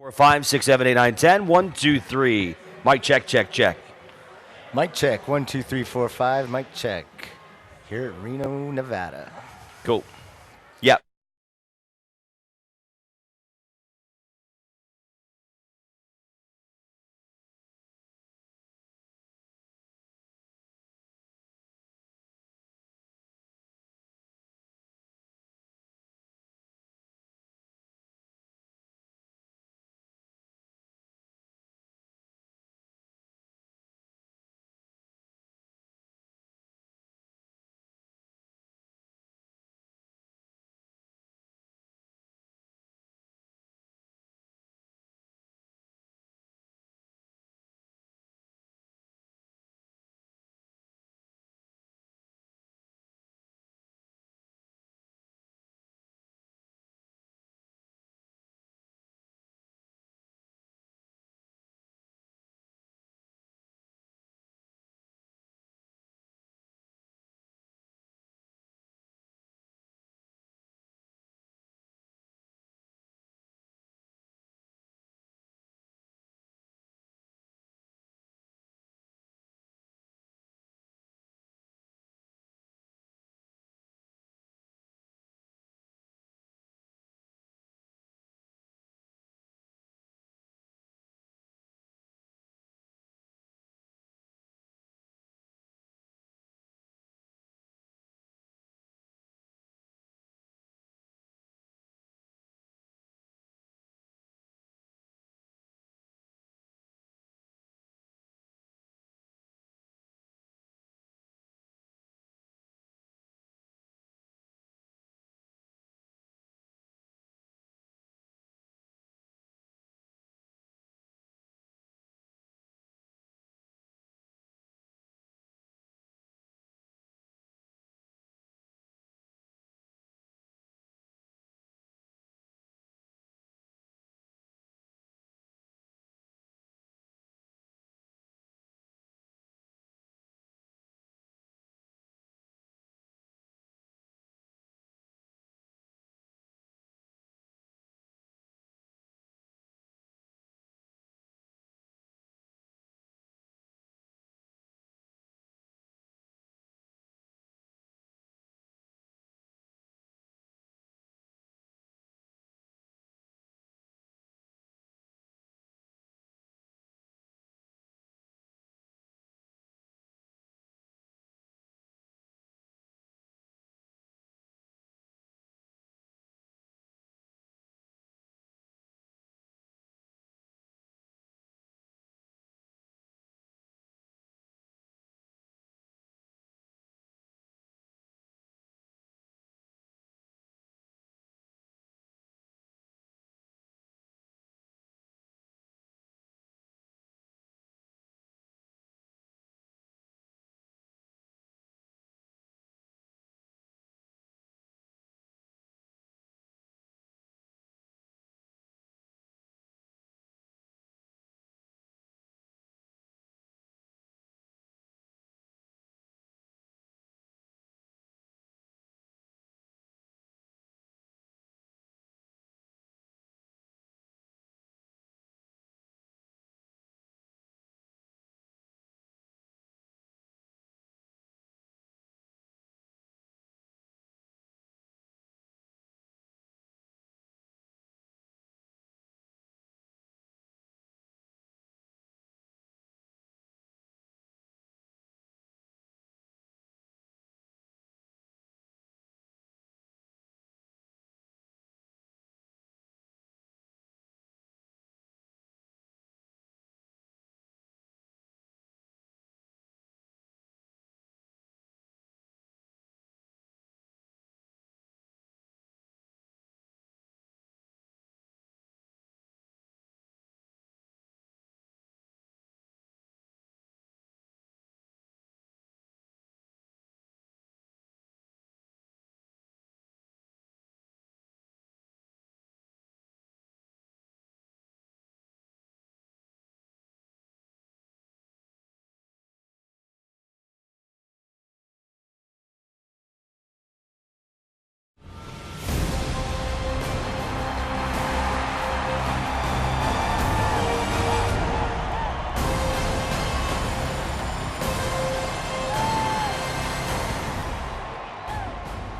4, 5, 6, 7, 8, 9, 10. 1, 2, 3. Mic check, check, check. Mic check. 1, 2, 3, 4, 5. Mic check. Here at Reno, Nevada. Cool. Yep.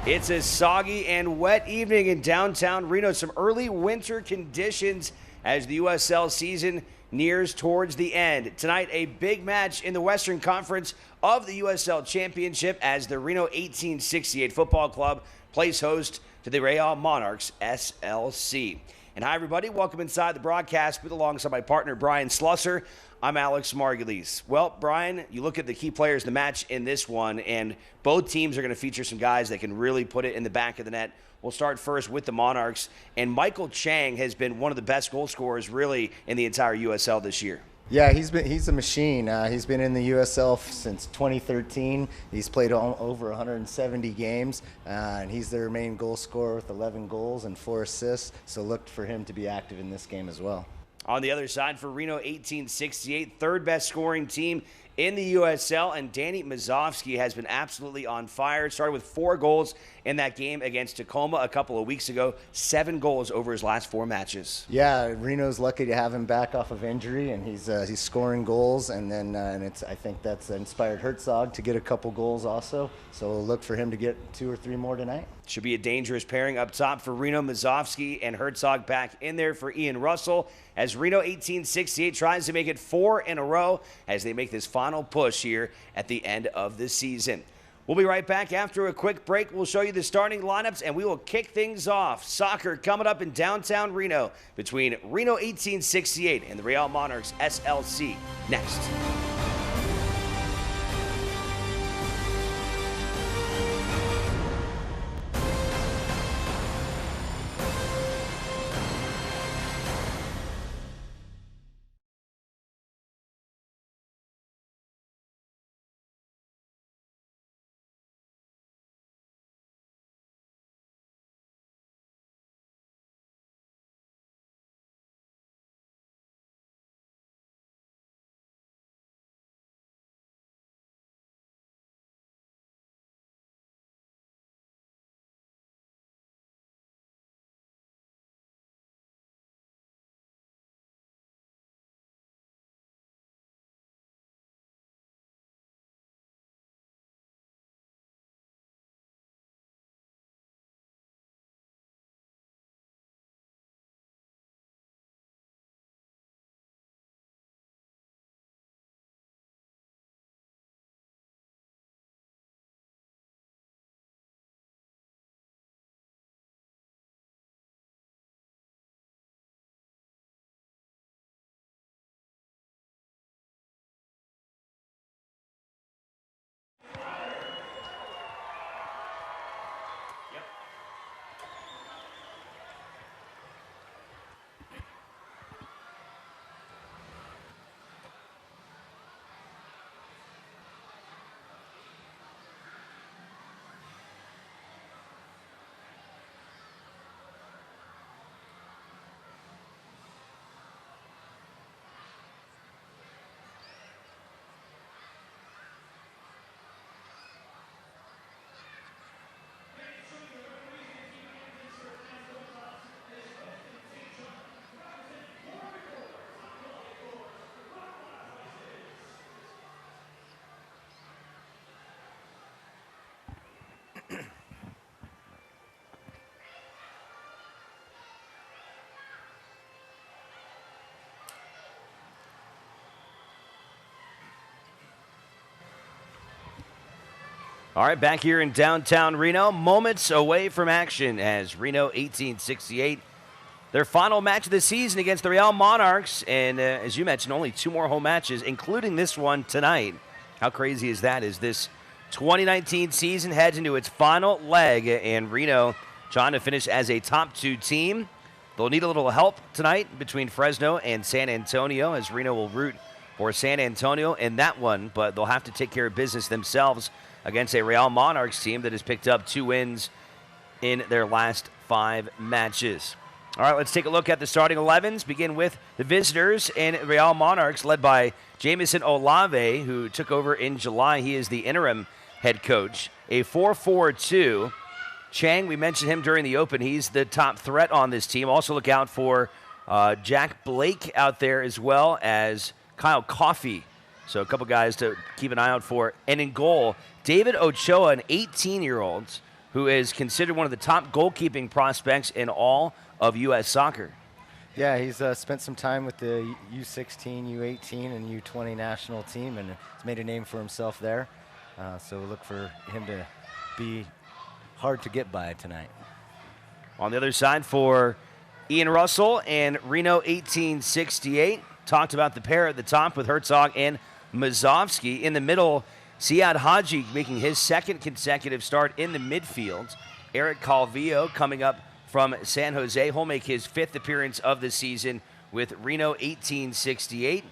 It's a soggy and wet evening in downtown Reno. Some early winter conditions as the USL season nears towards the end. Tonight, a big match in the Western Conference of the USL Championship as the Reno 1868 Football Club plays host to the Real Monarchs SLC. And hi, everybody. Welcome inside the broadcast booth alongside my partner, Brian Slusser. I'm Alex Margulies. Well, Brian, you look at the key players in the match in this one, and both teams are going to feature some guys that can really put it in the back of the net. We'll start first with the Monarchs, and Michael Chang has been one of the best goal scorers really in the entire USL this year. Yeah, he's a machine. He's been in the USL since 2013. He's played over 170 games, and he's their main goal scorer with 11 goals and 4 assists, so look for him to be active in this game as well. On the other side for Reno 1868, third best scoring team in the USL, and Danny Mazovsky has been absolutely on fire. Started with 4 goals in that game against Tacoma a couple of weeks ago, 7 goals over his last 4 matches. Yeah, Reno's lucky to have him back off of injury, and he's scoring goals, and then I think that's inspired Herzog to get a couple goals also. So we'll look for him to get 2 or 3 more tonight. Should be a dangerous pairing up top for Reno. Mazovsky and Herzog back in there for Ian Russell as Reno 1868 tries to make it 4 in a row as they make this final push here at the end of the season. We'll be right back after a quick break. We'll show you the starting lineups, and we will kick things off. Soccer coming up in downtown Reno between Reno 1868 and the Real Monarchs SLC next. All right, back here in downtown Reno, moments away from action as Reno 1868, their final match of the season against the Real Monarchs. And as you mentioned, only 2 more home matches, including this one tonight. How crazy is that? As this 2019 season heads into its final leg, and Reno trying to finish as a top 2 team. They'll need a little help tonight between Fresno and San Antonio, as Reno will root for San Antonio in that one, but they'll have to take care of business themselves against a Real Monarchs team that has picked up 2 wins in their last 5 matches. All right, let's take a look at the starting 11s. Begin with the visitors and Real Monarchs, led by Jamison Olave, who took over in July. He is the interim head coach. A 4-4-2. Chang, we mentioned him during the open. He's the top threat on this team. Also look out for Jack Blake out there, as well as Kyle Coffey. So a couple guys to keep an eye out for. And in goal, David Ochoa, an 18-year-old who is considered one of the top goalkeeping prospects in all of U.S. soccer. Yeah, he's spent some time with the U16, U18, and U20 national team, and has made a name for himself there. So we'll look for him to be hard to get by tonight. On the other side for Ian Russell and Reno 1868. Talked about the pair at the top with Herzog and Mazovsky. In the middle, Siad Haji making his second consecutive start in the midfield. Eric Calvillo coming up from San Jose. He'll make his 5th appearance of the season with Reno 1868.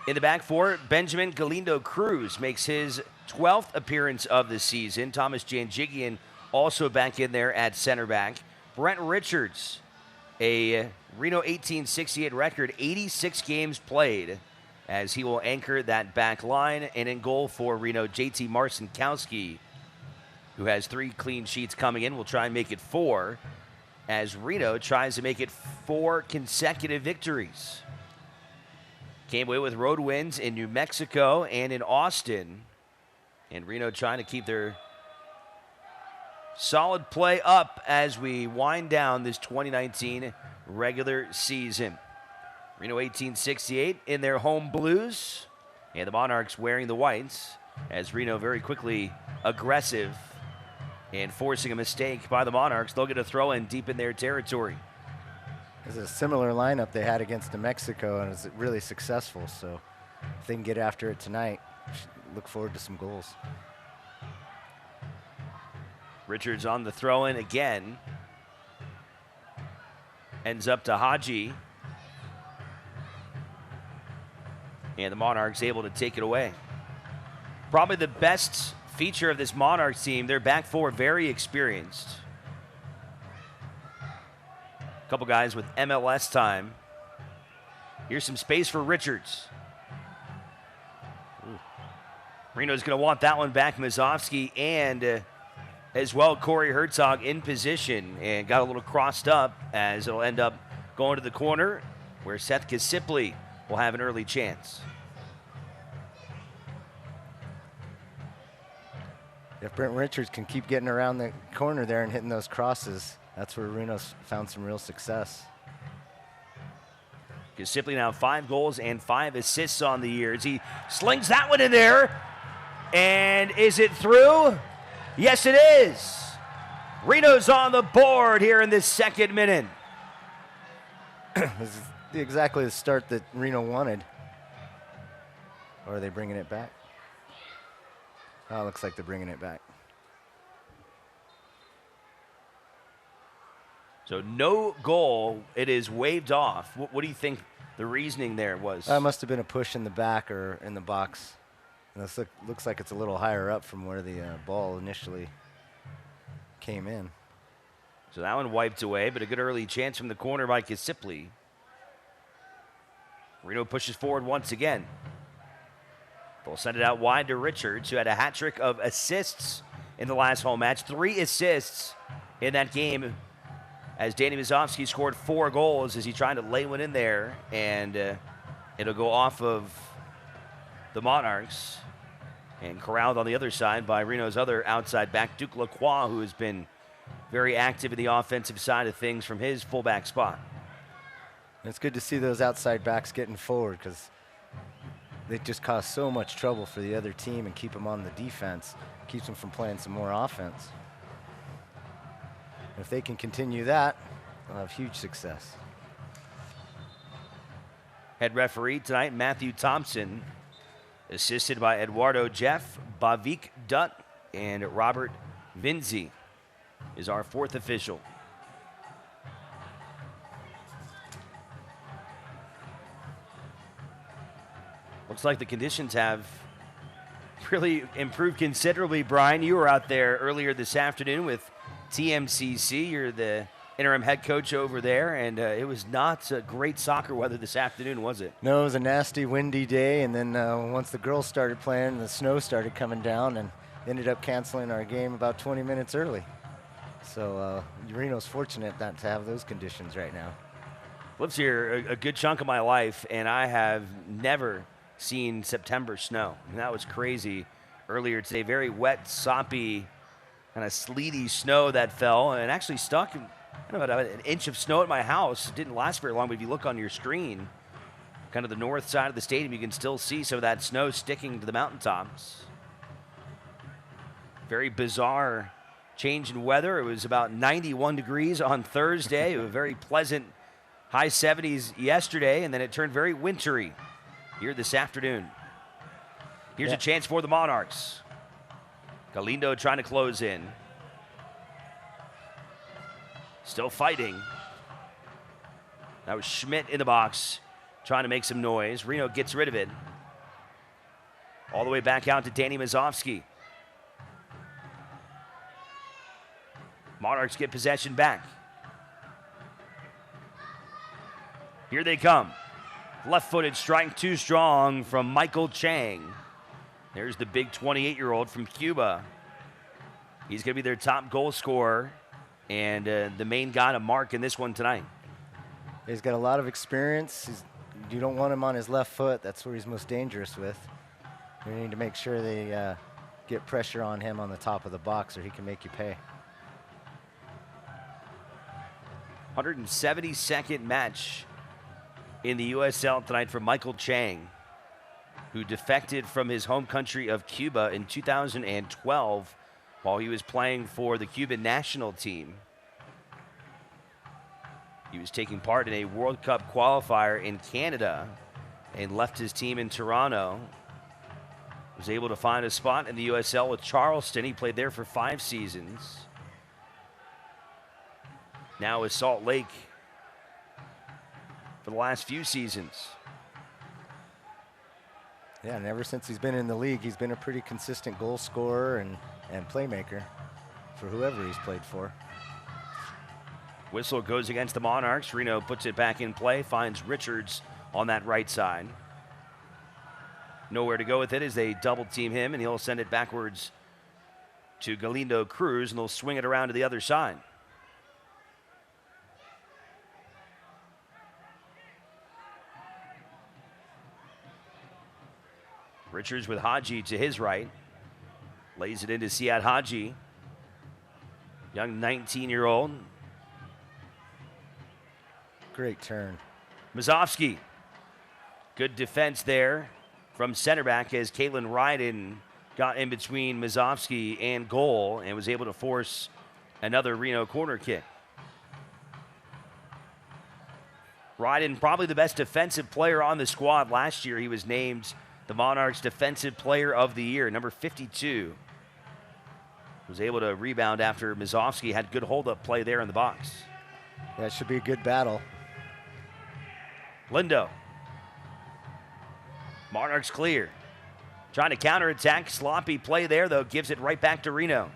In the back four, Benjamin Galindo Cruz makes his 12th appearance of the season. Thomas Janjigian also back in there at center back. Brent Richards, a Reno 1868 record, 86 games played, as he will anchor that back line. And in goal for Reno, JT Marcinkowski, who has 3 clean sheets coming in, will try and make it 4, as Reno tries to make it 4 consecutive victories. Came away with road wins in New Mexico and in Austin. And Reno trying to keep their solid play up as we wind down this 2019 regular season. Reno 1868 in their home blues, and the Monarchs wearing the whites, as Reno very quickly aggressive and forcing a mistake by the Monarchs. They'll get a throw in deep in their territory. It's a similar lineup they had against New Mexico, and it's really successful. So if they can get after it tonight, look forward to some goals. Richards on the throw-in again. Ends up to Haji. And the Monarchs able to take it away. Probably the best feature of this Monarchs team, their back four very experienced. A couple guys with MLS time. Here's some space for Richards. Ooh. Reno's going to want that one back. Mazovsky and as well Corey Herzog in position, and got a little crossed up as it'll end up going to the corner where Seth Kasipli will have an early chance. If Brent Richards can keep getting around the corner there and hitting those crosses, that's where Reno's found some real success. Kasipli now 5 goals and 5 assists on the year as he slings that one in there. And is it through? Yes, it is. Reno's on the board here in this second minute. This is exactly the start that Reno wanted. Or are they bringing it back? Oh, looks like they're bringing it back. So no goal. It is waved off. What do you think the reasoning there was? Must have been a push in the back or in the box. And this looks like it's a little higher up from where the ball initially came in. So that one wiped away, but a good early chance from the corner by Kasipli. Reno pushes forward once again. They'll send it out wide to Richards, who had a hat trick of assists in the last home match. 3 assists in that game, as Danny Mazovsky scored 4 goals as he tried to lay one in there, and it'll go off of the Monarchs and corralled on the other side by Reno's other outside back, Duke Lacroix, who has been very active in the offensive side of things from his fullback spot. It's good to see those outside backs getting forward, because they just cause so much trouble for the other team and keep them on the defense, keeps them from playing some more offense. If they can continue that, they'll have huge success. Head referee tonight, Matthew Thompson, assisted by Eduardo Jeff, Bavik Dutt, and Robert Vinzi is our 4th official. Looks like the conditions have really improved considerably, Brian. You were out there earlier this afternoon with TMCC. You're the interim head coach over there, and it was not great soccer weather this afternoon, was it? No, it was a nasty, windy day, and then once the girls started playing, the snow started coming down, and ended up canceling our game about 20 minutes early. So Reno's fortunate not to have those conditions right now. Lived here a good chunk of my life, and I have never seen September snow. And that was crazy earlier today. Very wet, soppy Kind of sleety snow that fell and actually stuck in, I don't know, about an inch of snow at my house. It didn't last very long, but if you look on your screen, kind of the north side of the stadium, you can still see some of that snow sticking to the mountaintops. Very bizarre change in weather. It was about 91 degrees on Thursday. It was a very pleasant high 70s yesterday, and then it turned very wintry here this afternoon. Here's a chance for the Monarchs. Galindo trying to close in. Still fighting. That was Schmidt in the box, trying to make some noise. Reno gets rid of it. All the way back out to Danny Mazovsky. Monarchs get possession back. Here they come. Left-footed strike too strong from Michael Chang. There's the big 28-year-old from Cuba. He's going to be their top goal scorer and the main guy to mark in this one tonight. He's got a lot of experience. You don't want him on his left foot. That's where he's most dangerous with. You need to make sure they get pressure on him on the top of the box or he can make you pay. 172nd match in the USL tonight for Michael Chang, who defected from his home country of Cuba in 2012 while he was playing for the Cuban national team. He was taking part in a World Cup qualifier in Canada and left his team in Toronto. Was able to find a spot in the USL with Charleston. He played there for 5 seasons. Now with Salt Lake for the last few seasons. Yeah, and ever since he's been in the league, he's been a pretty consistent goal scorer and playmaker for whoever he's played for. Whistle goes against the Monarchs. Reno puts it back in play, finds Richards on that right side. Nowhere to go with it as they double team him, and he'll send it backwards to Galindo Cruz, and they'll swing it around to the other side. Richards with Haji to his right. Lays it into Siad Haji. Young 19-year-old. Great turn. Mazovsky. Good defense there from center back as Caitlin Ryden got in between Mazovsky and goal and was able to force another Reno corner kick. Ryden, probably the best defensive player on the squad. Last year he was named the Monarchs Defensive Player of the Year, number 52. Was able to rebound after Mazovsky had good hold-up play there in the box. That should be a good battle. Lindo. Monarchs clear. Trying to counterattack. Sloppy play there, though. Gives it right back to Reno.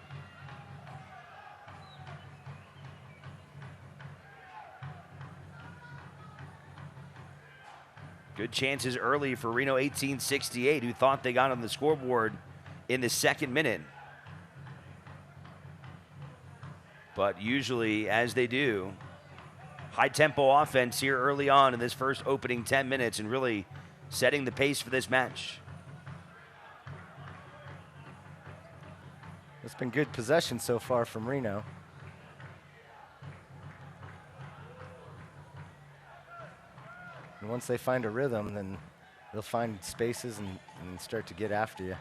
Good chances early for Reno 1868, who thought they got on the scoreboard in the second minute. But usually, as they do, high-tempo offense here early on in this first opening 10 minutes and really setting the pace for this match. It's been good possession so far from Reno. And once they find a rhythm, then they'll find spaces and start to get after you.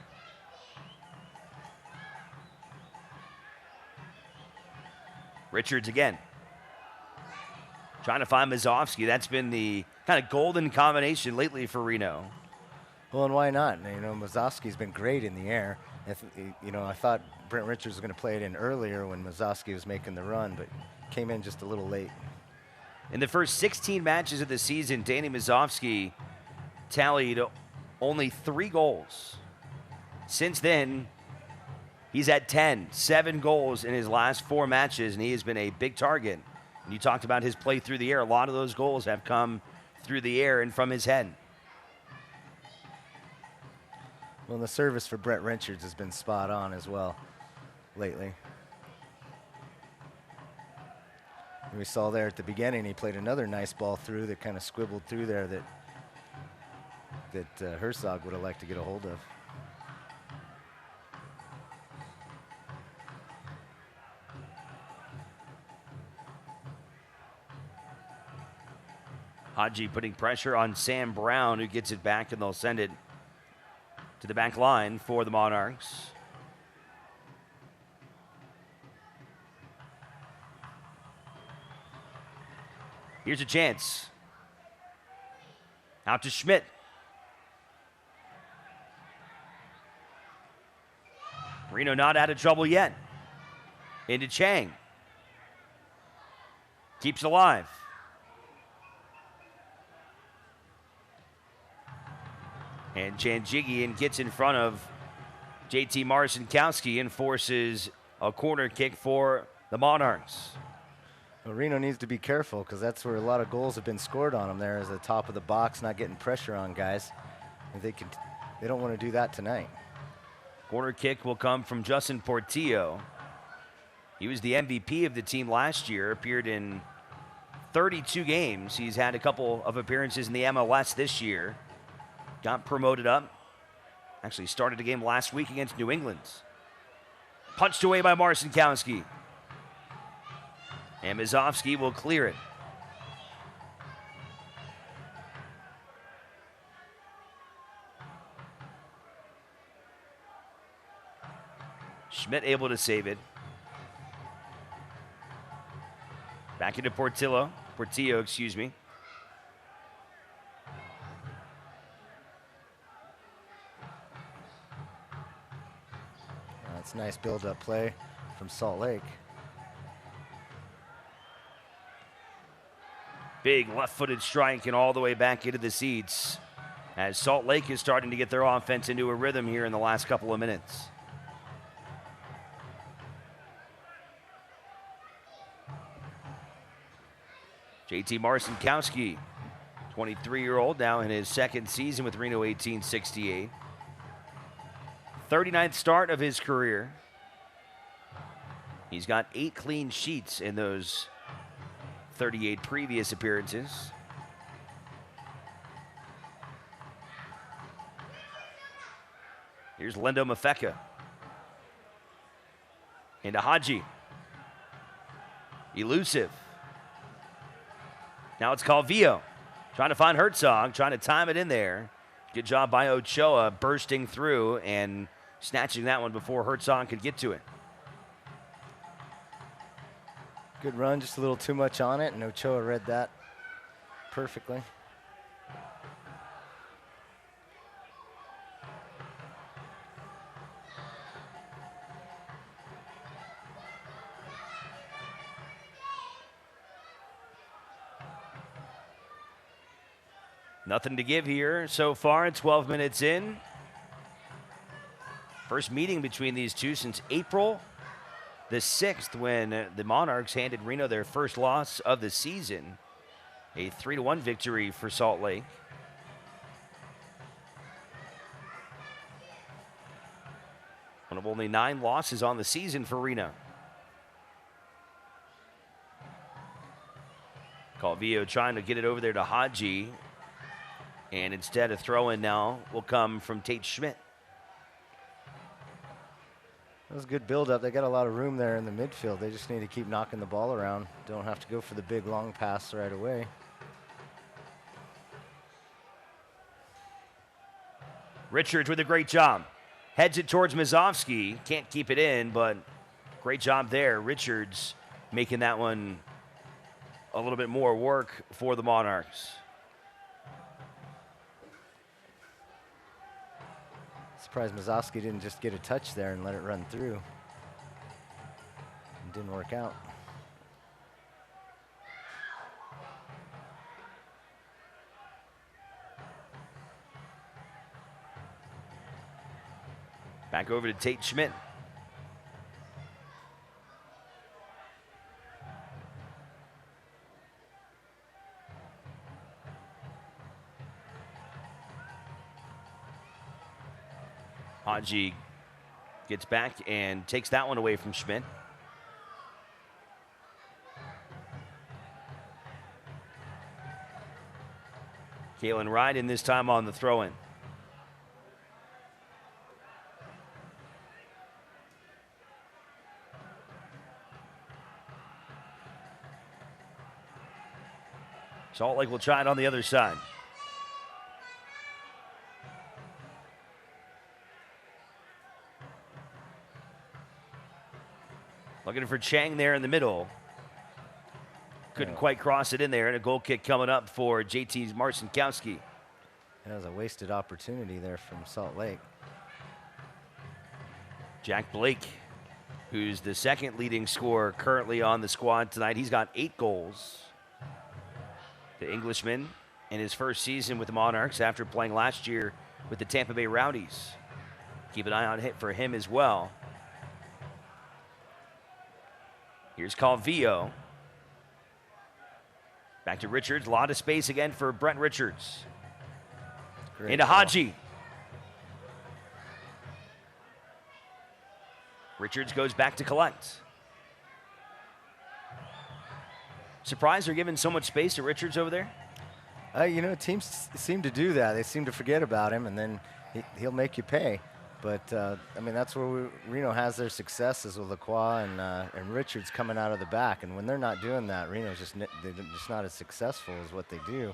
Richards again. Trying to find Mazovsky. That's been the kind of golden combination lately for Reno. Well, and why not? You know, Mazovsky's been great in the air. I thought Brent Richards was going to play it in earlier when Mazovsky was making the run, but came in just a little late. In the first 16 matches of the season, Danny Mazovsky tallied only 3 goals. Since then, he's at 7 goals in his last 4 matches, and he has been a big target. And you talked about his play through the air. A lot of those goals have come through the air and from his head. Well, the service for Brent Richards has been spot on as well lately. And we saw there at the beginning, he played another nice ball through that kind of squibbled through there that Herzog would have liked to get a hold of. Haji putting pressure on Sam Brown, who gets it back, and they'll send it to the back line for the Monarchs. Here's a chance. Out to Schmidt. Reno not out of trouble yet. Into Chang. Keeps it alive. And Janjigian gets in front of JT Marcinkowski and forces a corner kick for the Monarchs. Well, Reno needs to be careful because that's where a lot of goals have been scored on them there, is the top of the box, not getting pressure on guys. And they don't want to do that tonight. Corner kick will come from Justin Portillo. He was the MVP of the team last year, appeared in 32 games. He's had a couple of appearances in the MLS this year. Got promoted up. Actually started a game last week against New England. Punched away by Marcinkowski. And Mazovsky will clear it. Schmidt able to save it. Back into Portillo, excuse me. That's a nice build-up play from Salt Lake. Big left-footed strike and all the way back into the seats as Salt Lake is starting to get their offense into a rhythm here in the last couple of minutes. JT Marcinkowski, 23-year-old, now in his second season with Reno 1868. 39th start of his career. He's got 8 clean sheets in those 38 previous appearances. Here's Lendo Mafeka. Into Haji. Elusive. Now it's Calvillo. Trying to find Herzog, trying to time it in there. Good job by Ochoa bursting through and snatching that one before Herzog could get to it. Good run, just a little too much on it, and Ochoa read that perfectly. Nothing to give here so far, 12 minutes in. First meeting between these two since April the 6th, when the Monarchs handed Reno their first loss of the season. A 3-1 victory for Salt Lake. One of only 9 losses on the season for Reno. Calvillo trying to get it over there to Haji. And instead, a throw-in now will come from Tate Schmidt. That was a good build-up. They got a lot of room there in the midfield. They just need to keep knocking the ball around. Don't have to go for the big long pass right away. Richards with a great job. Heads it towards Mazovsky. Can't keep it in, but great job there. Richards making that one a little bit more work for the Monarchs. Surprised Mazovsky didn't just get a touch there and let it run through. It didn't work out. Back over to Tate Schmidt. Haji gets back and takes that one away from Schmidt. Kalen Ryden this time on the throw-in. Salt Lake will try it on the other side. Looking for Chang there in the middle. Couldn't quite cross it in there, and a goal kick coming up for JT's Marcinkowski. That was a wasted opportunity there from Salt Lake. Jack Blake, who's the second leading scorer currently on the squad tonight. He's got 8 goals. The Englishman in his first season with the Monarchs after playing last year with the Tampa Bay Rowdies. Keep an eye on it for him as well. Here's Calvillo. Back to Richards. A lot of space again for Brent Richards. Great into ball. Hadji. Richards goes back to collect. Surprised they're giving so much space to Richards over there? You know, teams seem to do that. They seem to forget about him, and then he'll make you pay. But, I mean, that's where Reno has their successes with Lacroix and Richards coming out of the back. And when they're not doing that, Reno's they're just not as successful as what they do.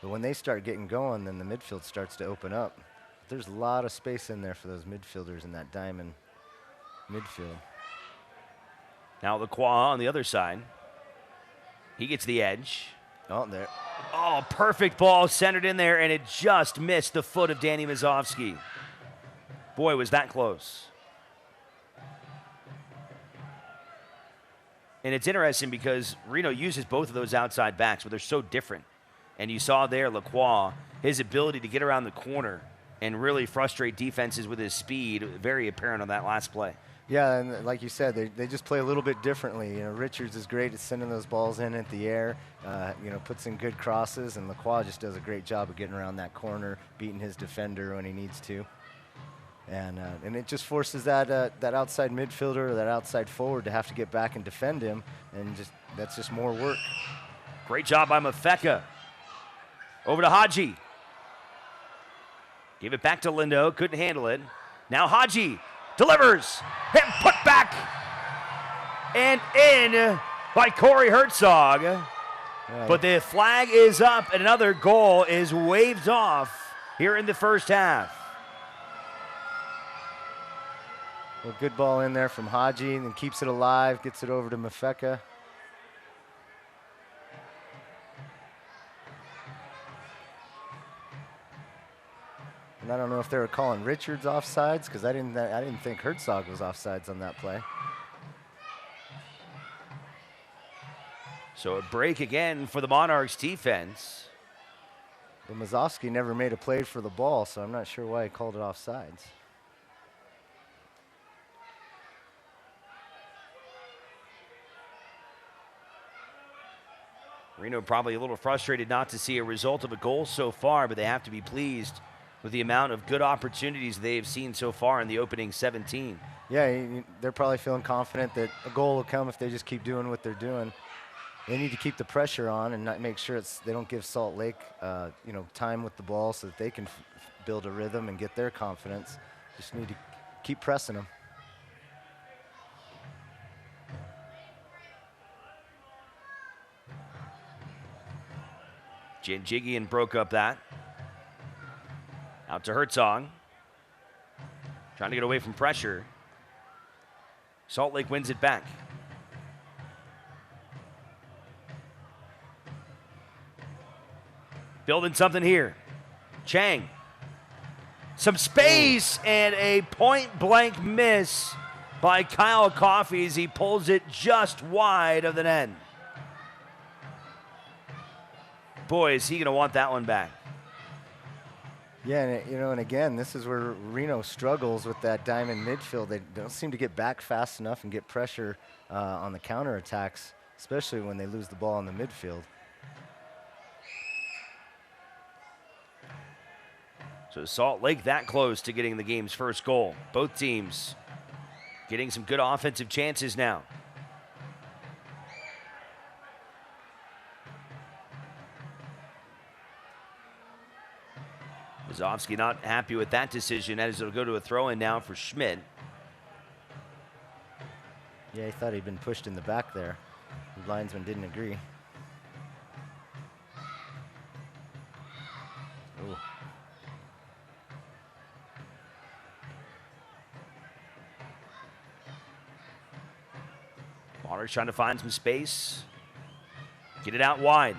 But when they start getting going, then the midfield starts to open up. There's a lot of space in there for those midfielders in that diamond midfield. Now Lacroix on the other side. He gets the edge. Oh, there. Oh, perfect ball centered in there, and it just missed the foot of Danny Mazovsky. Boy, was that close. And it's interesting because Reno uses both of those outside backs, but they're so different. And you saw there Lacroix, his ability to get around the corner and really frustrate defenses with his speed, very apparent on that last play. Yeah, and like you said, they just play a little bit differently. You know, Richards is great at sending those balls in at the air, you know, puts in good crosses, and Lacroix just does a great job of getting around that corner, beating his defender when he needs to. And it just forces that outside midfielder or that outside forward to have to get back and defend him, and that's just more work. Great job by Mafeka. Over to Hadji. Gave it back to Lindo, couldn't handle it. Now Hadji delivers, and put back, and in by Corey Herzog. But the flag is up, and another goal is waved off here in the first half. Well, good ball in there from Hadji, and then keeps it alive, gets it over to Mafeka. And I don't know if they were calling Richards offsides, because I didn't think Herzog was offsides on that play. So a break again for the Monarchs defense. But Mazovsky never made a play for the ball, so I'm not sure why he called it offsides. Reno probably a little frustrated not to see a result of a goal so far, but they have to be pleased with the amount of good opportunities they have seen so far in the opening 17. Yeah, they're probably feeling confident that a goal will come if they just keep doing what they're doing. They need to keep the pressure on and not make sure they don't give Salt Lake, you know, time with the ball so that they can build a rhythm and get their confidence. Just need to keep pressing them. Janjigian broke up that. Out to Herzog. Trying to get away from pressure. Salt Lake wins it back. Building something here. Chang. Some space and a point-blank miss by Kyle Coffey as he pulls it just wide of the net. Boy, is he going to want that one back. Yeah, and you know, and again, this is where Reno struggles with that diamond midfield. They don't seem to get back fast enough and get pressure on the counterattacks, especially when they lose the ball in the midfield. So Salt Lake that close to getting the game's first goal. Both teams getting some good offensive chances now. Mazovsky not happy with that decision as it'll go to a throw-in now for Schmidt. Yeah, he thought he'd been pushed in the back there. The linesman didn't agree. Monarchs trying to find some space. Get it out wide.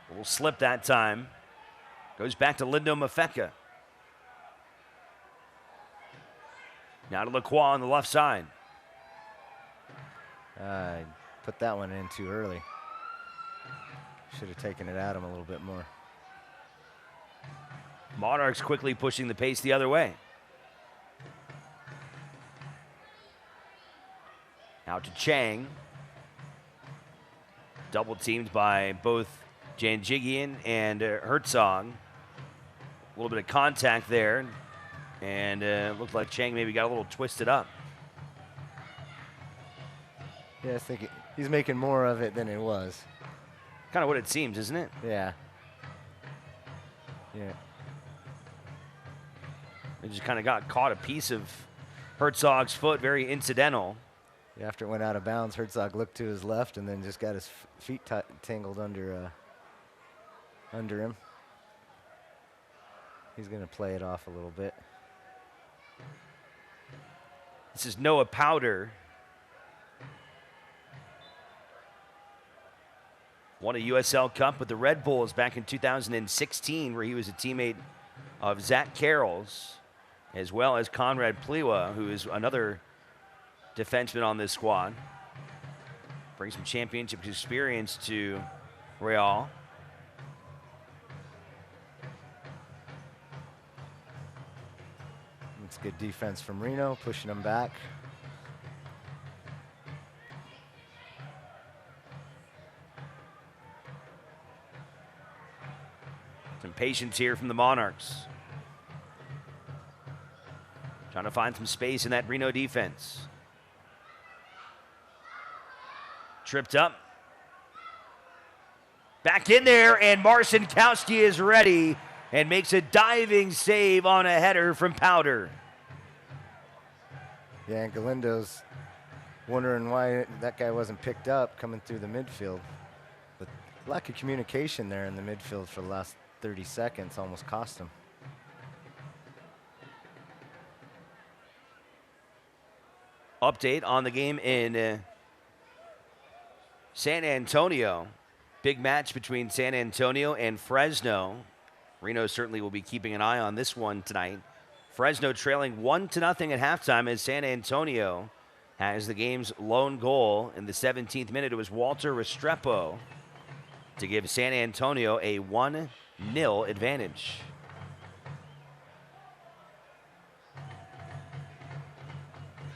A little slip that time. Goes back to Lindo Mafeka. Now to Lacroix on the left side. Put that one in too early. Should have taken it at him a little bit more. Monarchs quickly pushing the pace the other way. Now to Chang. Double teamed by both Janjigian and Herzog. A little bit of contact there. And looked like Chang maybe got a little twisted up. Yeah, I think he's making more of it than it was. Kind of what it seems, isn't it? Yeah. Yeah. It just kind of got caught a piece of Herzog's foot, very incidental. Yeah, after it went out of bounds, Herzog looked to his left and then just got his feet tangled under him. He's going to play it off a little bit. This is Noah Powder. Won a USL Cup with the Red Bulls back in 2016, where he was a teammate of Zach Carroll's, as well as Conrad Pliwa, who is another defenseman on this squad. Brings some championship experience to Real. It's good defense from Reno, pushing them back. Some patience here from the Monarchs. Trying to find some space in that Reno defense. Tripped up. Back in there, and Marcinkowski is ready and makes a diving save on a header from Powder. Yeah, and Galindo's wondering why that guy wasn't picked up coming through the midfield. But lack of communication there in the midfield for the last 30 seconds almost cost him. Update on the game in San Antonio. Big match between San Antonio and Fresno. Reno certainly will be keeping an eye on this one tonight. Fresno trailing 1-0 at halftime as San Antonio has the game's lone goal. In the 17th minute, it was Walter Restrepo to give San Antonio a 1-0 advantage.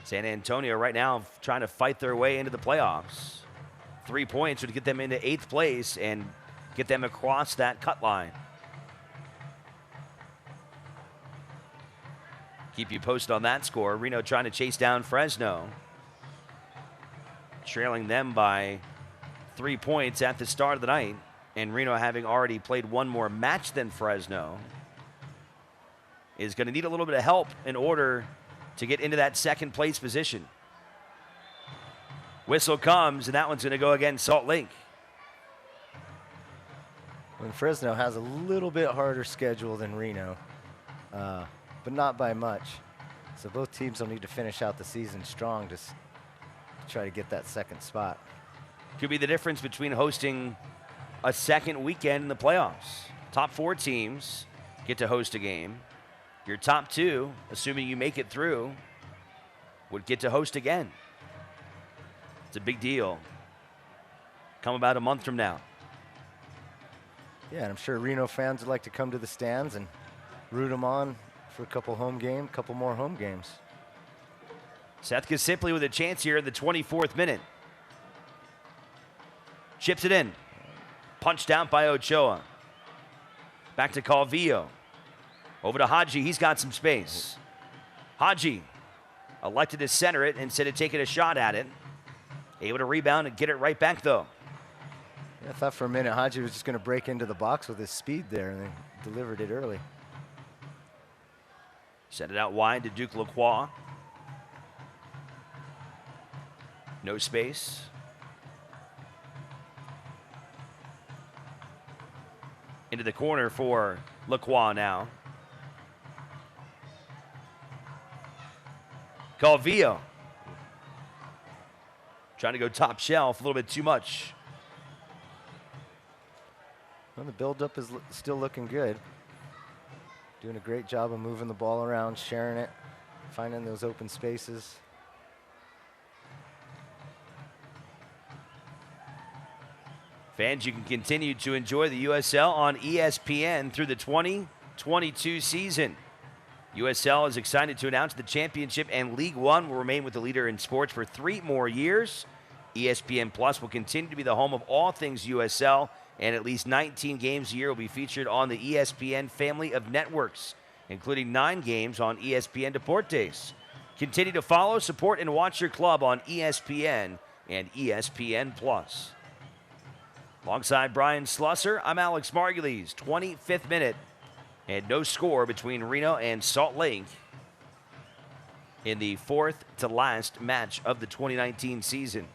San Antonio right now trying to fight their way into the playoffs. 3 points would get them into 8th place and get them across that cut line. Keep you posted on that score. Reno trying to chase down Fresno. Trailing them by 3 points at the start of the night. And Reno, having already played one more match than Fresno, is going to need a little bit of help in order to get into that second place position. Whistle comes, and that one's going to go against Salt Lake. When Fresno has a little bit harder schedule than Reno, but not by much. So both teams will need to finish out the season strong to try to get that second spot. Could be the difference between hosting a second weekend in the playoffs. Top 4 teams get to host a game. Your top 2, assuming you make it through, would get to host again. It's a big deal. Come about a month from now. Yeah, and I'm sure Reno fans would like to come to the stands and root them on for a couple more home games. Seth Gasimpli with a chance here in the 24th minute. Chips it in. Punched out by Ochoa. Back to Calvillo. Over to Hadji. He's got some space. Hadji elected to center it instead of taking a shot at it. Able to rebound and get it right back, though. Yeah, I thought for a minute Hadji was just going to break into the box with his speed there, and then delivered it early. Send it out wide to Duke Lacroix. No space. Into the corner for Lacroix now. Calvillo Trying to go top shelf a little bit too much. Well, the buildup is still looking good. Doing a great job of moving the ball around, sharing it, finding those open spaces. Fans, you can continue to enjoy the USL on ESPN through the 2022 season. USL is excited to announce the championship and League One will remain with the leader in sports for 3 more years. ESPN Plus will continue to be the home of all things USL, and at least 19 games a year will be featured on the ESPN family of networks, including 9 games on ESPN Deportes. Continue to follow, support, and watch your club on ESPN and ESPN Plus. Alongside Brian Slusser, I'm Alex Margulies. 25th minute, and no score between Reno and Salt Lake in the 4th to last match of the 2019 season.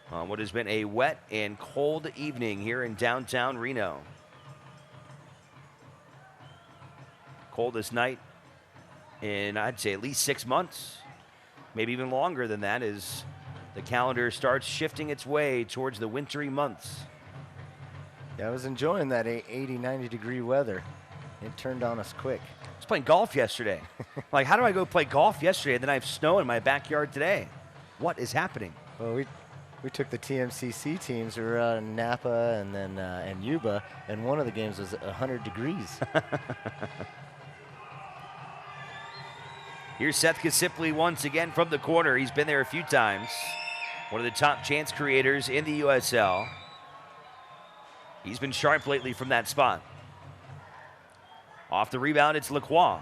On what has been a wet and cold evening here in downtown Reno. Coldest night in, I'd say, at least 6 months, maybe even longer than that, as the calendar starts shifting its way towards the wintry months. Yeah, I was enjoying that 80, 90 degree weather. It turned on us quick. I was playing golf yesterday. Like, how do I go play golf yesterday and then I have snow in my backyard today? What is happening? Well, we took the TMCC teams. We were out in Napa and then and Yuba, and one of the games was 100 degrees. Here's Seth Kasipley once again from the corner. He's been there a few times. One of the top chance creators in the USL. He's been sharp lately from that spot. Off the rebound, it's Lacroix.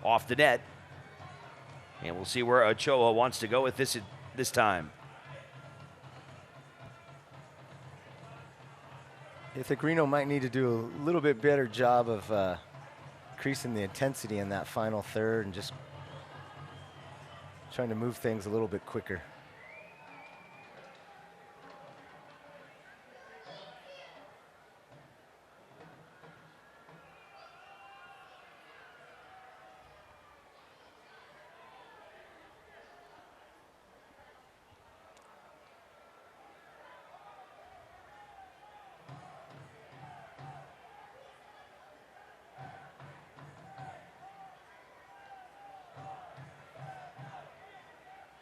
Off the net. And we'll see where Ochoa wants to go with this time. I think Reno might need to do a little bit better job of increasing the intensity in that final third and just trying to move things a little bit quicker.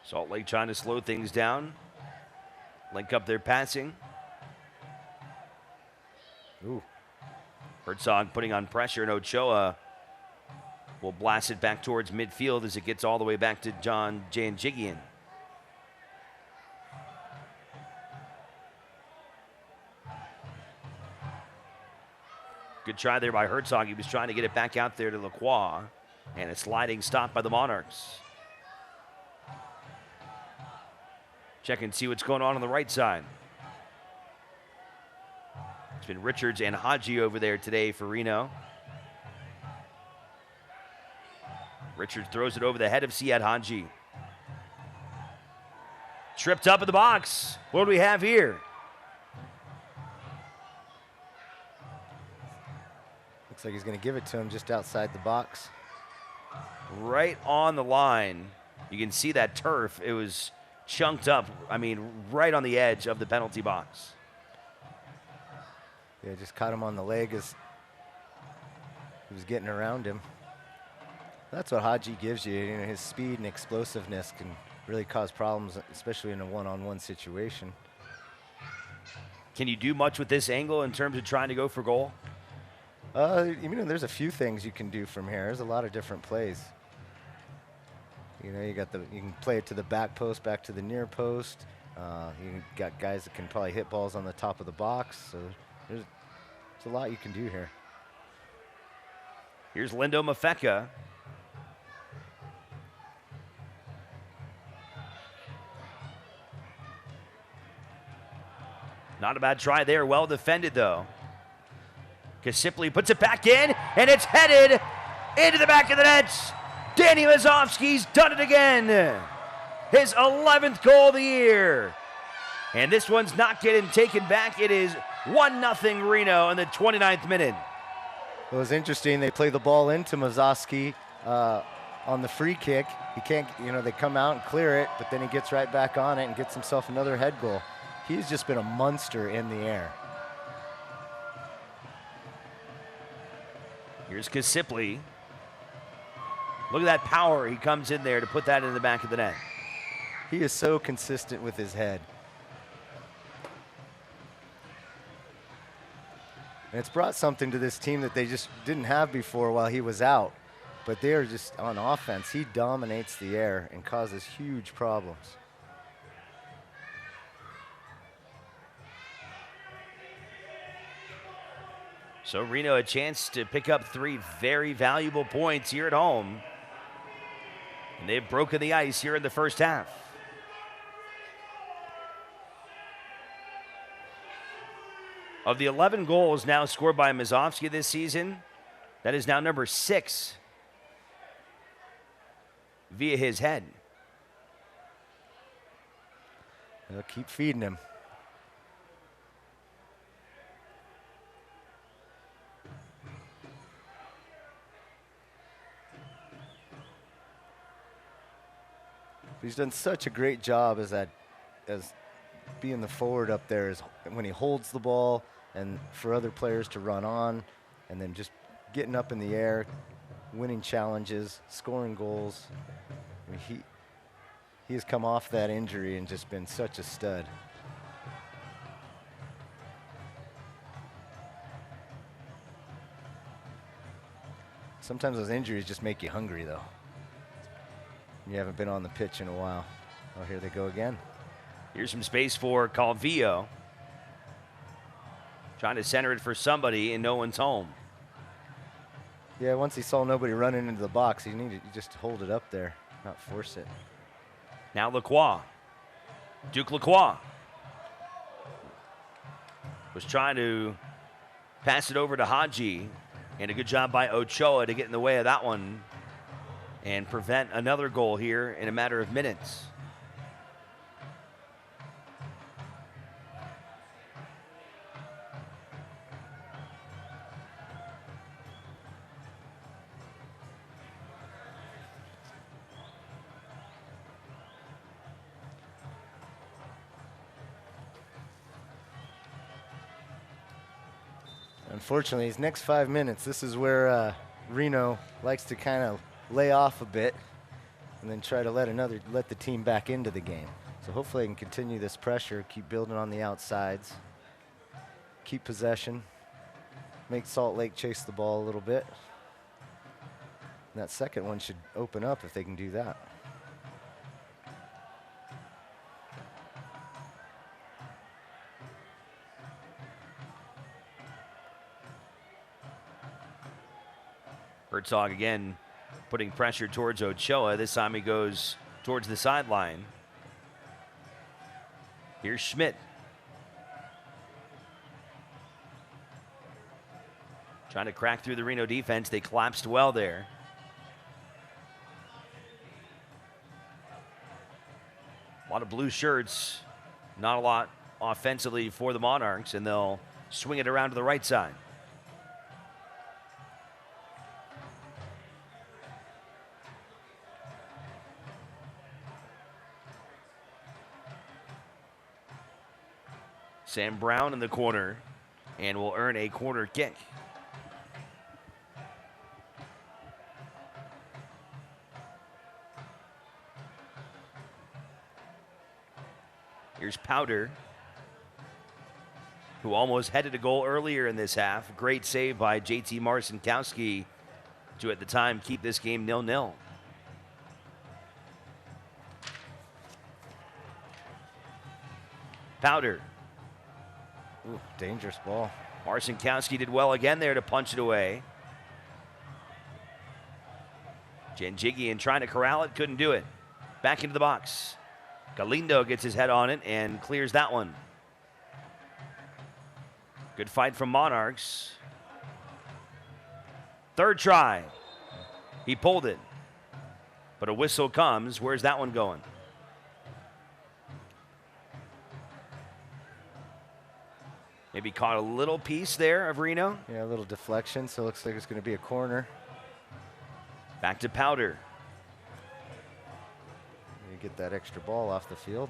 Salt Lake trying to slow things down. Link up their passing. Ooh. Herzog putting on pressure, and Ochoa will blast it back towards midfield as it gets all the way back to John Janjigian. Good try there by Herzog. He was trying to get it back out there to Lacroix, and a sliding stop by the Monarchs. Check and see what's going on the right side. It's been Richards and Haji over there today for Reno. Richards throws it over the head of Siad Haji. Tripped up in the box. What do we have here? Looks like he's going to give it to him just outside the box. Right on the line. You can see that turf. It was chunked up, I mean, right on the edge of the penalty box. Yeah, just caught him on the leg as he was getting around him. That's what Haji gives you. You know, his speed and explosiveness can really cause problems, especially in a one-on-one situation. Can you do much with this angle in terms of trying to go for goal? You know, there's a few things you can do from here. There's a lot of different plays. You know, you can play it to the back post, back to the near post. You got guys that can probably hit balls on the top of the box. So there's a lot you can do here. Here's Lindo Mafeka. Not a bad try there. Well defended, though. Kasipley puts it back in, and it's headed into the back of the net. Danny Mazovsky's done it again. His 11th goal of the year. And this one's not getting taken back. It is 1-0 Reno in the 29th minute. It was interesting. They played the ball into Mazovsky. on the free kick. He can't, they come out and clear it, but then he gets right back on it and gets himself another head goal. He's just been a monster in the air. Here's Kasipli. Look at that power. He comes in there to put that in the back of the net. He is so consistent with his head. And it's brought something to this team that they just didn't have before while he was out. But they are just, on offense, he dominates the air and causes huge problems. So Reno a chance to pick up 3 very valuable points here at home. And they've broken the ice here in the first half. Of the 11 goals now scored by Mazovsky this season, that is now number 6 via his head. They'll keep feeding him. He's done such a great job as being the forward up there, is when he holds the ball and for other players to run on, and then just getting up in the air, winning challenges, scoring goals. I mean, he has come off that injury and just been such a stud. Sometimes those injuries just make you hungry, though. You haven't been on the pitch in a while. Oh, here they go again. Here's some space for Calvillo. Trying to center it for somebody, and no one's home. Yeah, once he saw nobody running into the box, he needed to just hold it up there, not force it. Now Lacroix. Duke Lacroix was trying to pass it over to Hadji, and a good job by Ochoa to get in the way of that one and prevent another goal here in a matter of minutes. Unfortunately, these next 5 minutes, this is where Reno likes to kind of lay off a bit and then try to let the team back into the game. So hopefully they can continue this pressure, keep building on the outsides, keep possession, make Salt Lake chase the ball a little bit. And that second one should open up if they can do that. Herzog again putting pressure towards Ochoa. This time he goes towards the sideline. Here's Schmidt. Trying to crack through the Reno defense. They collapsed well there. A lot of blue shirts. Not a lot offensively for the Monarchs, and they'll swing it around to the right side. Sam Brown in the corner, and will earn a corner kick. Here's Powder, who almost headed a goal earlier in this half. Great save by JT Marcinkowski to, at the time, keep this game 0-0. Powder. Ooh, dangerous ball. Marcinkowski did well again there to punch it away. Janjigian trying to corral it, couldn't do it. Back into the box. Galindo gets his head on it and clears that one. Good fight from Monarchs. Third try. He pulled it. But a whistle comes. Where's that one going? Maybe caught a little piece there of Reno. Yeah, a little deflection, so it looks like it's going to be a corner. Back to Powder. to get that extra ball off the field.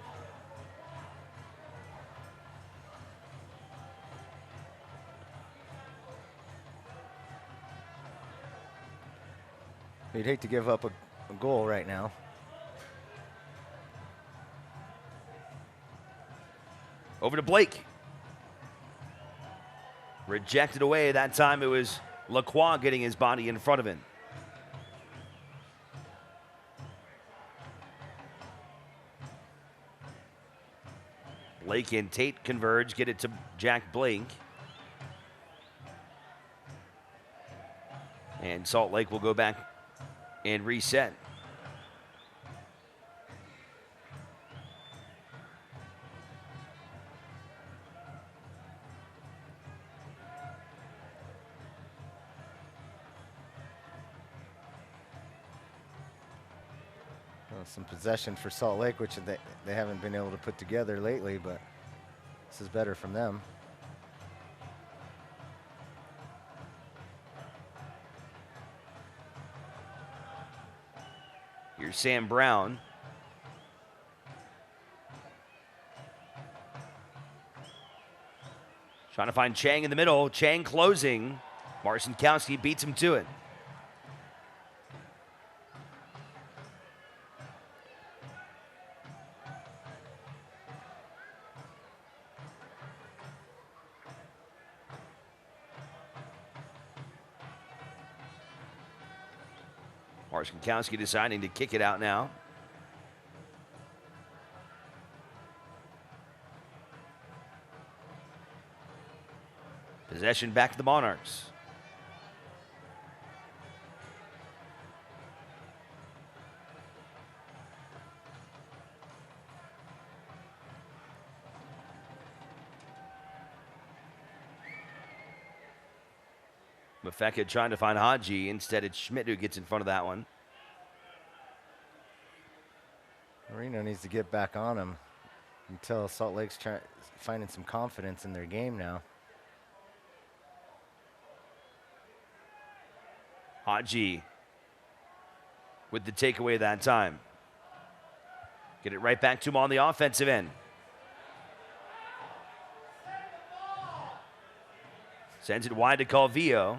You'd hate to give up a goal right now. Over to Blake. Rejected away. That time it was Lacroix getting his body in front of him. Blake and Tate converge, get it to Jack Blake. And Salt Lake will go back and reset. Some possession for Salt Lake, which they haven't been able to put together lately, but this is better from them. Here's Sam Brown. Trying to find Chang in the middle. Chang closing. Marcinkowski beats him to it. Marcinkowski deciding to kick it out now. Possession back to the Monarchs. Mafeka trying to find Haji. Instead, it's Schmidt who gets in front of that one. Reno needs to get back on him until Salt Lake's finding some confidence in their game now. Haji with the takeaway that time. Get it right back to him on the offensive end. Sends it wide to Calvillo.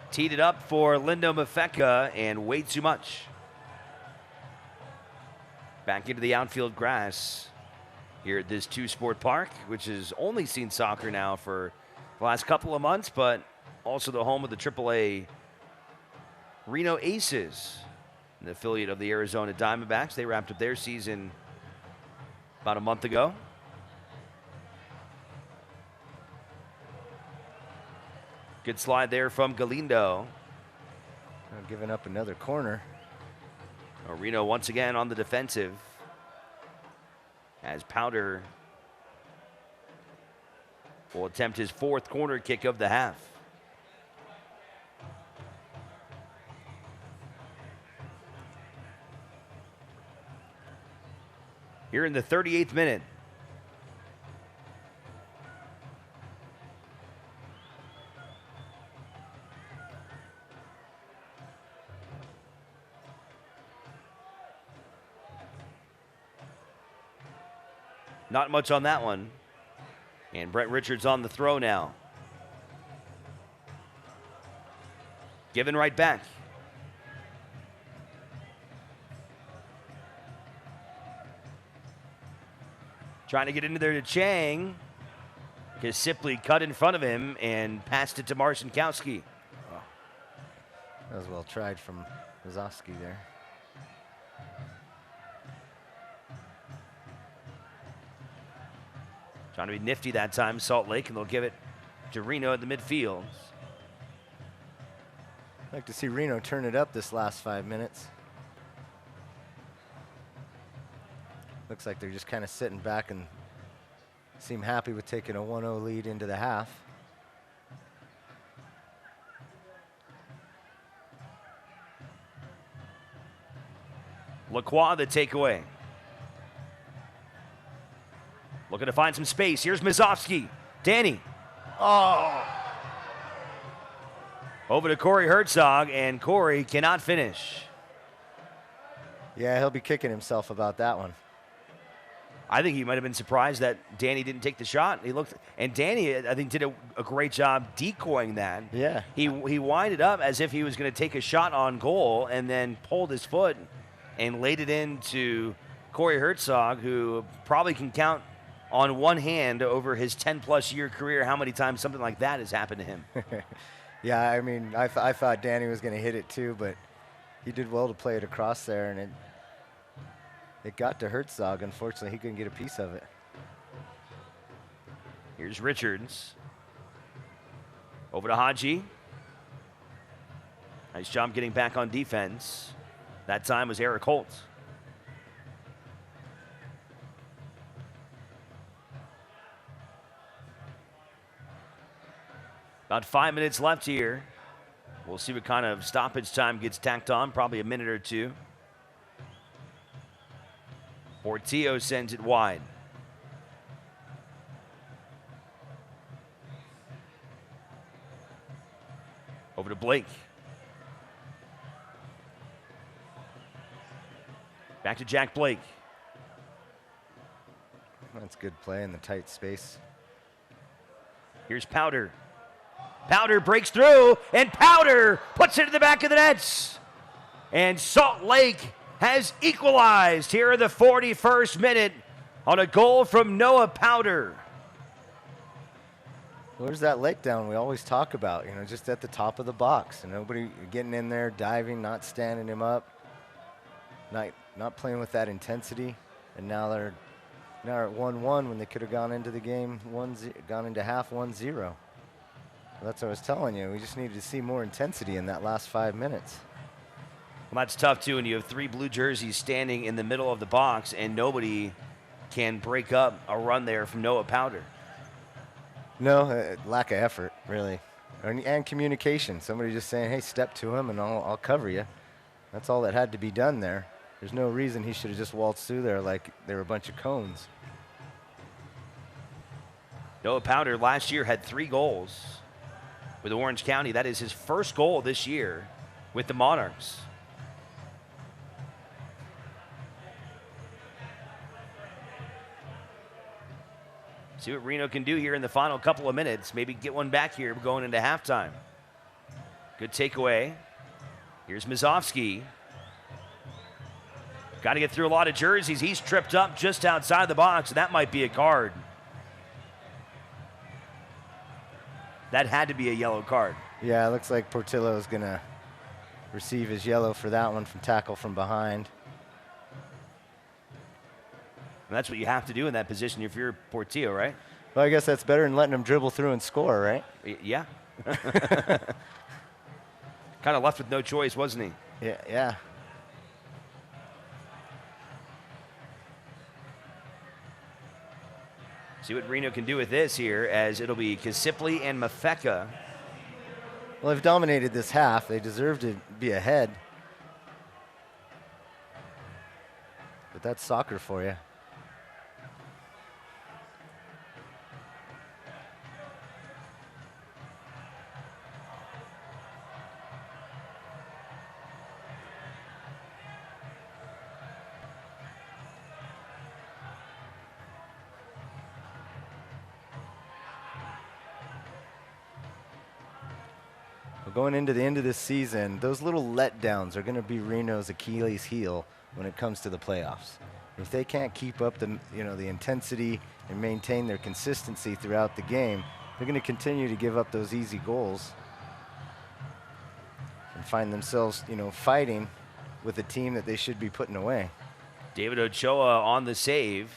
Teed it up for Lindo Mafeka and way too much. Back into the outfield grass here at this two-sport park, which has only seen soccer now for the last couple of months, but also the home of the AAA Reno Aces, an affiliate of the Arizona Diamondbacks. They wrapped up their season about a month ago. Good slide there from Galindo. Giving up another corner. Reno once again on the defensive as Powder will attempt his fourth corner kick of the half. Here in the 38th minute. Not much on that one. And Brett Richards on the throw now. Given right back. Trying to get into there to Chang. Just simply cut in front of him and passed it to Marcinkowski. Oh. That was well tried from Wazowski there. Trying to be nifty that time, Salt Lake, and they'll give it to Reno at the midfield. I'd like to see Reno turn it up this last 5 minutes. Looks like they're just kind of sitting back and seem happy with taking a 1-0 lead into the half. Lacroix the takeaway. Looking to find some space. Here's Mazovsky. Danny. Oh! Over to Corey Herzog, and Corey cannot finish. Yeah, he'll be kicking himself about that one. I think he might have been surprised that Danny didn't take the shot. And Danny, I think, did a great job decoying that. Yeah. He winded up as if he was going to take a shot on goal and then pulled his foot and laid it into Corey Herzog, who probably can count on one hand over his 10-plus year career how many times something like that has happened to him. Yeah, I mean, I thought Danny was going to hit it too, but he did well to play it across there, and it got to Herzog. Unfortunately, he couldn't get a piece of it. Here's Richards. Over to Haji. Nice job getting back on defense. That time was Eric Holt. About 5 minutes left here. We'll see what kind of stoppage time gets tacked on, probably a minute or two. Portillo sends it wide. Over to Blake. Back to Jack Blake. That's good play in the tight space. Here's Powder. Powder breaks through, and Powder puts it in the back of the nets. And Salt Lake has equalized here in the 41st minute on a goal from Noah Powder. Where's that leg down we always talk about? You know, just at the top of the box, and nobody getting in there, diving, not standing him up, not playing with that intensity. And now they're at 1-1 when they could have gone into the game gone into half 1-0. That's what I was telling you. We just needed to see more intensity in that last 5 minutes. Well, that's tough, too, when you have three blue jerseys standing in the middle of the box and nobody can break up a run there from Noah Powder. No, lack of effort, really. And communication. Somebody just saying, hey, step to him and I'll cover you. That's all that had to be done there. There's no reason he should have just waltzed through there like they were a bunch of cones. Noah Powder last year had 3 goals with Orange County. That is his first goal this year with the Monarchs. See what Reno can do here in the final couple of minutes. Maybe get one back here going into halftime. Good takeaway. Here's Mazovsky. Got to get through a lot of jerseys. He's tripped up just outside the box. That might be a card. That had to be a yellow card. Yeah, it looks like Portillo is going to receive his yellow for that one from tackle from behind. And that's what you have to do in that position if you're Portillo, right? Well, I guess that's better than letting him dribble through and score, right? Yeah. Kind of left with no choice, wasn't he? Yeah. See what Reno can do with this here, as it'll be Kasipli and Mafeka. Well, they've dominated this half. They deserve to be ahead. But that's soccer for you. Going into the end of this season, those little letdowns are going to be Reno's Achilles heel when it comes to the playoffs. If they can't keep up the intensity and maintain their consistency throughout the game, they're going to continue to give up those easy goals and find themselves, fighting with a team that they should be putting away. David Ochoa on the save.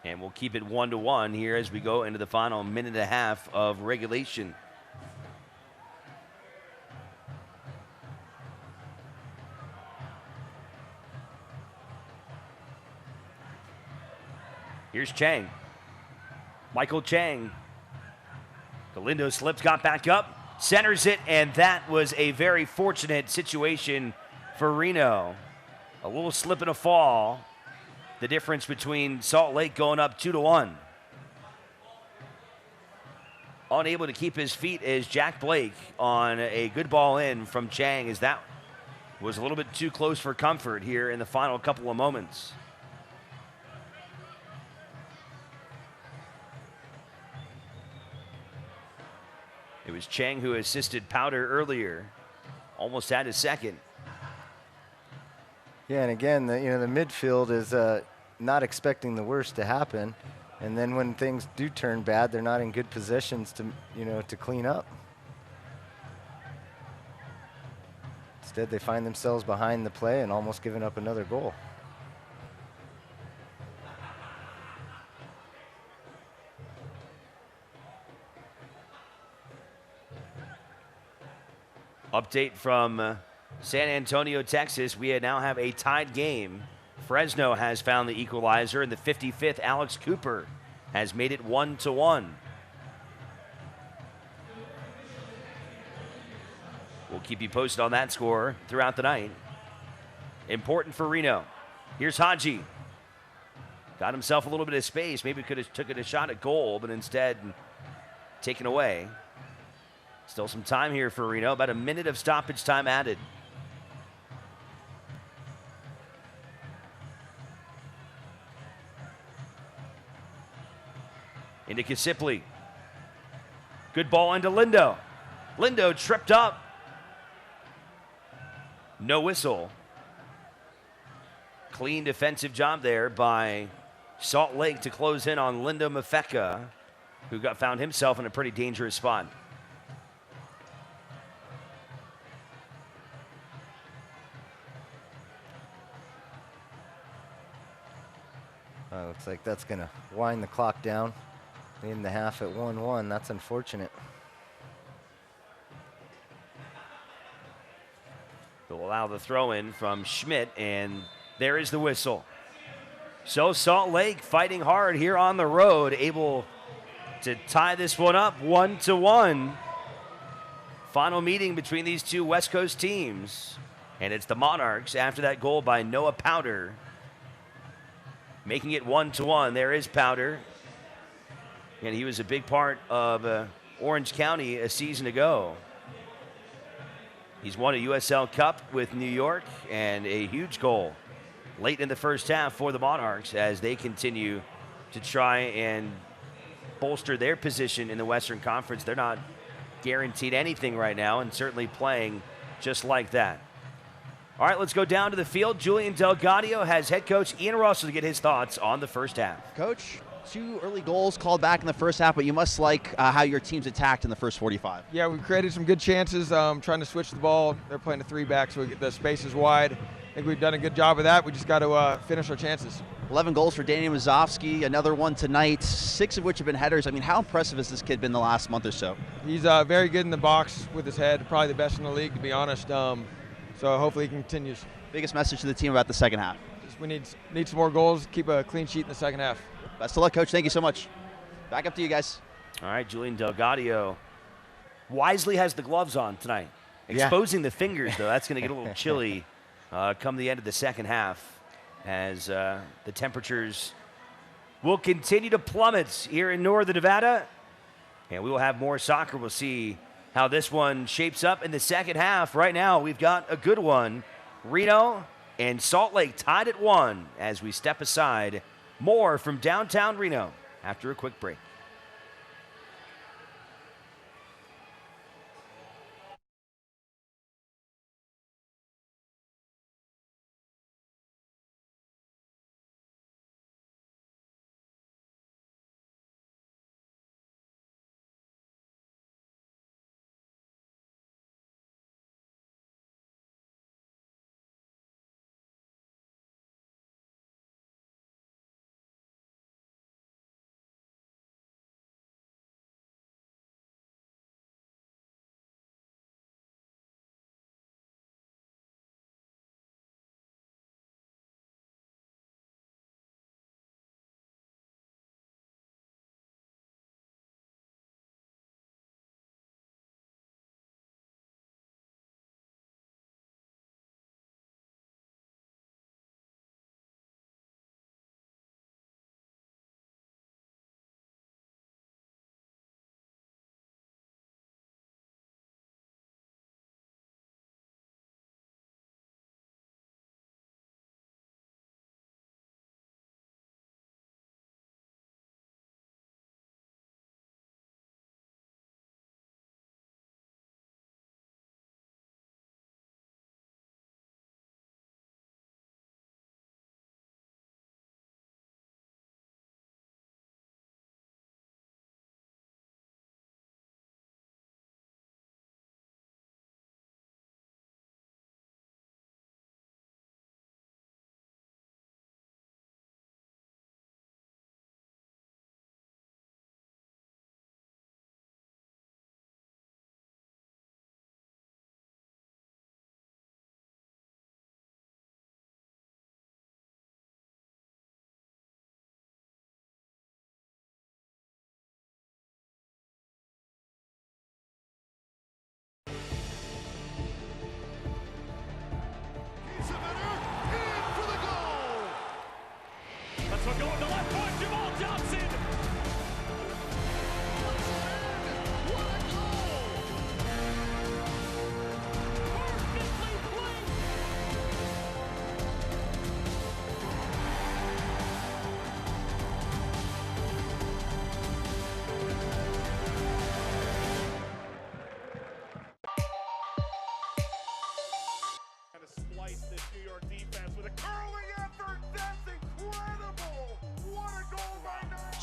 And we'll keep it 1-1 here as we go into the final minute and a half of regulation. Here's Chang. Michael Chang. Galindo slips, got back up, centers it, and that was a very fortunate situation for Reno. A little slip and a fall. The difference between Salt Lake going up 2-1. unable to keep his feet is Jack Blake on a good ball in from Chang, as that was a little bit too close for comfort here in the final couple of moments. It was Chang who assisted Powder earlier. Almost had his second. Yeah, and again, the midfield is not expecting the worst to happen, and then when things do turn bad, they're not in good positions to clean up. Instead, they find themselves behind the play and almost giving up another goal. Update from San Antonio, Texas. We now have a tied game. Fresno has found the equalizer. In the 55th, Alex Cooper has made it 1-1. We'll keep you posted on that score throughout the night. Important for Reno. Here's Haji. Got himself a little bit of space. Maybe could have taken a shot at goal, but instead taken away. Still some time here for Reno. About a minute of stoppage time added. Into Kisipli. Good ball into Lindo. Lindo tripped up. No whistle. Clean defensive job there by Salt Lake to close in on Lindo Mafeka, who found himself in a pretty dangerous spot. Looks like that's going to wind the clock down in the half at 1-1. That's unfortunate. They'll allow the throw in from Schmidt, and there is the whistle. So Salt Lake fighting hard here on the road, able to tie this one up 1-1. Final meeting between these two West Coast teams. And it's the Monarchs after that goal by Noah Powder, making it 1-1. There is Powder. And he was a big part of Orange County a season ago. He's won a USL Cup with New York, and a huge goal late in the first half for the Monarchs as they continue to try and bolster their position in the Western Conference. They're not guaranteed anything right now, and certainly playing just like that. All right, let's go down to the field. Julian Delgadio has head coach Ian Russell to get his thoughts on the first half. Coach, 2 early goals called back in the first half, but you must like how your team's attacked in the first 45. Yeah, we created some good chances, trying to switch the ball. They're playing a 3-back, so the space is wide. I think we've done a good job of that. We just got to finish our chances. 11 goals for Daniel Mazovsky, another one tonight, 6 of which have been headers. I mean, how impressive has this kid been the last month or so? He's very good in the box with his head, probably the best in the league, to be honest. So hopefully he continues. Biggest message to the team about the second half? Just we need some more goals, keep a clean sheet in the second half. Best of luck, Coach. Thank you so much. Back up to you guys. All right, Julian Delgadio wisely has the gloves on tonight. Exposing the fingers, though, that's going to get a little chilly come the end of the second half as the temperatures will continue to plummet here in northern Nevada. And we will have more soccer. We'll see how this one shapes up in the second half. Right now, we've got a good one. Reno and Salt Lake tied at 1 as we step aside. More from downtown Reno after a quick break.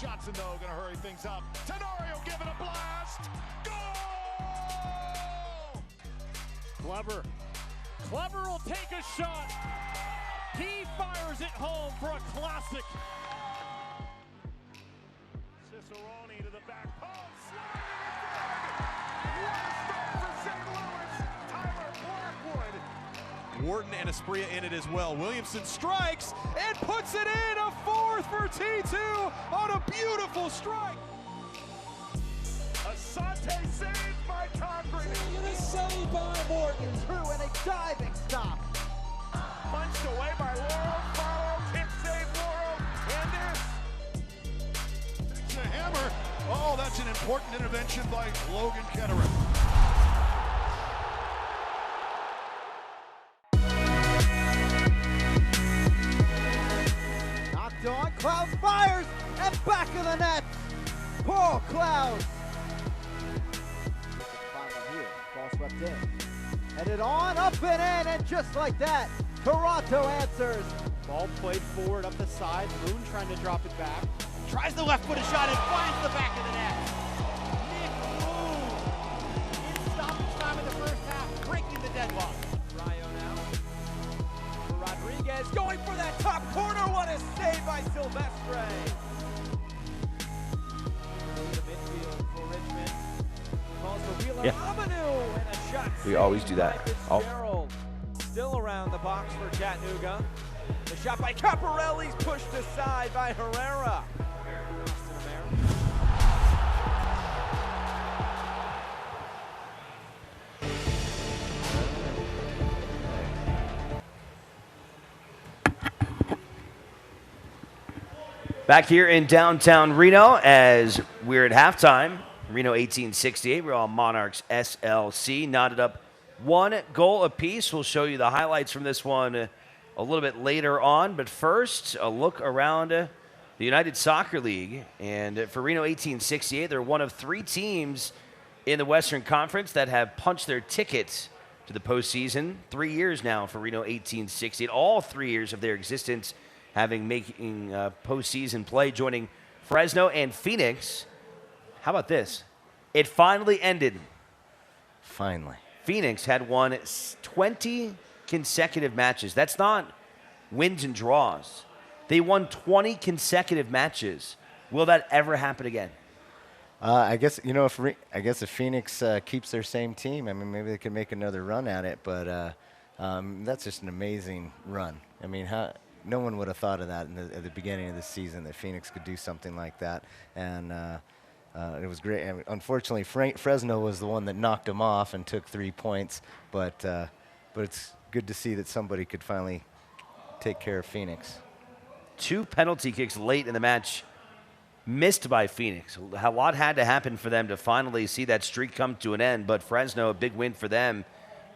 Johnson, though, going to hurry things up. Tenorio giving a blast. Goal! Clever will take a shot. He fires it home for a classic. Cicerone to the back post. What a start for St. Louis. Tyler Blackwood. Wharton and Espria in it as well. Williamson strikes and puts it in, a fourth for T2 on a beautiful strike. Asante saved by Congress. And a save by Morton. Through and a diving stop. Punched away by Laurel. Follow. Can't save Laurel. And this. It's a hammer. Oh, that's an important intervention by Logan Ketterer. Knocked on. Clouds fires and back of the net. Paul Clouds. Ball swept in. Headed on, up and in, and just like that, Toronto answers. Ball played forward up the side. Moon trying to drop it back. Tries the left-footed shot and finds the back of the net. Nick Moon in stoppage time in the first half, breaking the deadlock. Ryo now for Rodriguez, going for that top corner. What a save by Silvestre. The midfield for Richmond. Calls for Wheeler. Avenue and a shot. We always do that. Oh. Fitzgerald still around the box for Chattanooga. The shot by Caparelli's pushed aside by Herrera. Back here in downtown Reno as we're at halftime. Reno 1868, we're all Monarchs SLC, knotted up 1 goal apiece. We'll show you the highlights from this one a little bit later on. But first, a look around the United Soccer League. And for Reno 1868, they're one of 3 teams in the Western Conference that have punched their ticket to the postseason. 3 years now for Reno 1868. All 3 years of their existence making postseason play, joining Fresno and Phoenix. How about this? It finally ended. Finally. Phoenix had won 20 consecutive matches. That's not wins and draws. They won 20 consecutive matches. Will that ever happen again? I guess if Phoenix keeps their same team, I mean, maybe they could make another run at it. But that's just an amazing run. I mean, no one would have thought of that at the beginning of the season, that Phoenix could do something like that. And it was great. I mean, unfortunately, Fresno was the one that knocked them off and took 3 points. But it's good to see that somebody could finally take care of Phoenix. 2 penalty kicks late in the match missed by Phoenix. A lot had to happen for them to finally see that streak come to an end. But Fresno, a big win for them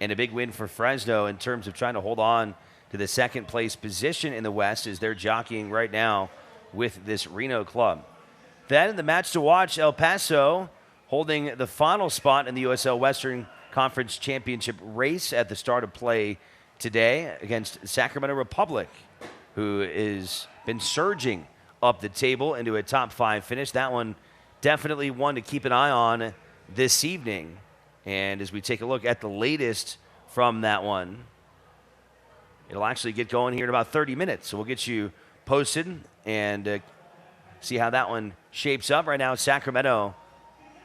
and a big win for Fresno in terms of trying to hold on to the second place position in the West as they're jockeying right now with this Reno club. Then in the match to watch, El Paso holding the final spot in the USL Western Conference Championship race at the start of play today against Sacramento Republic, who has been surging up the table into a top 5 finish. That one definitely one to keep an eye on this evening. And as we take a look at the latest from that one, it'll actually get going here in about 30 minutes. So we'll get you posted and see how that one shapes up. Right now, Sacramento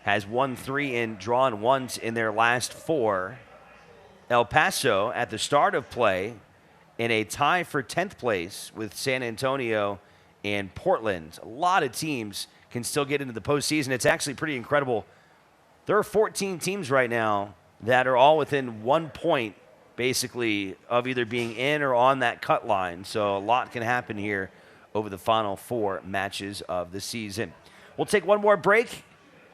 has won 3 and drawn 1 in their last 4. El Paso at the start of play in a tie for 10th place with San Antonio and Portland. A lot of teams can still get into the postseason. It's actually pretty incredible. There are 14 teams right now that are all within 1 point, basically, of either being in or on that cut line. So a lot can happen here over the final 4 matches of the season. We'll take one more break.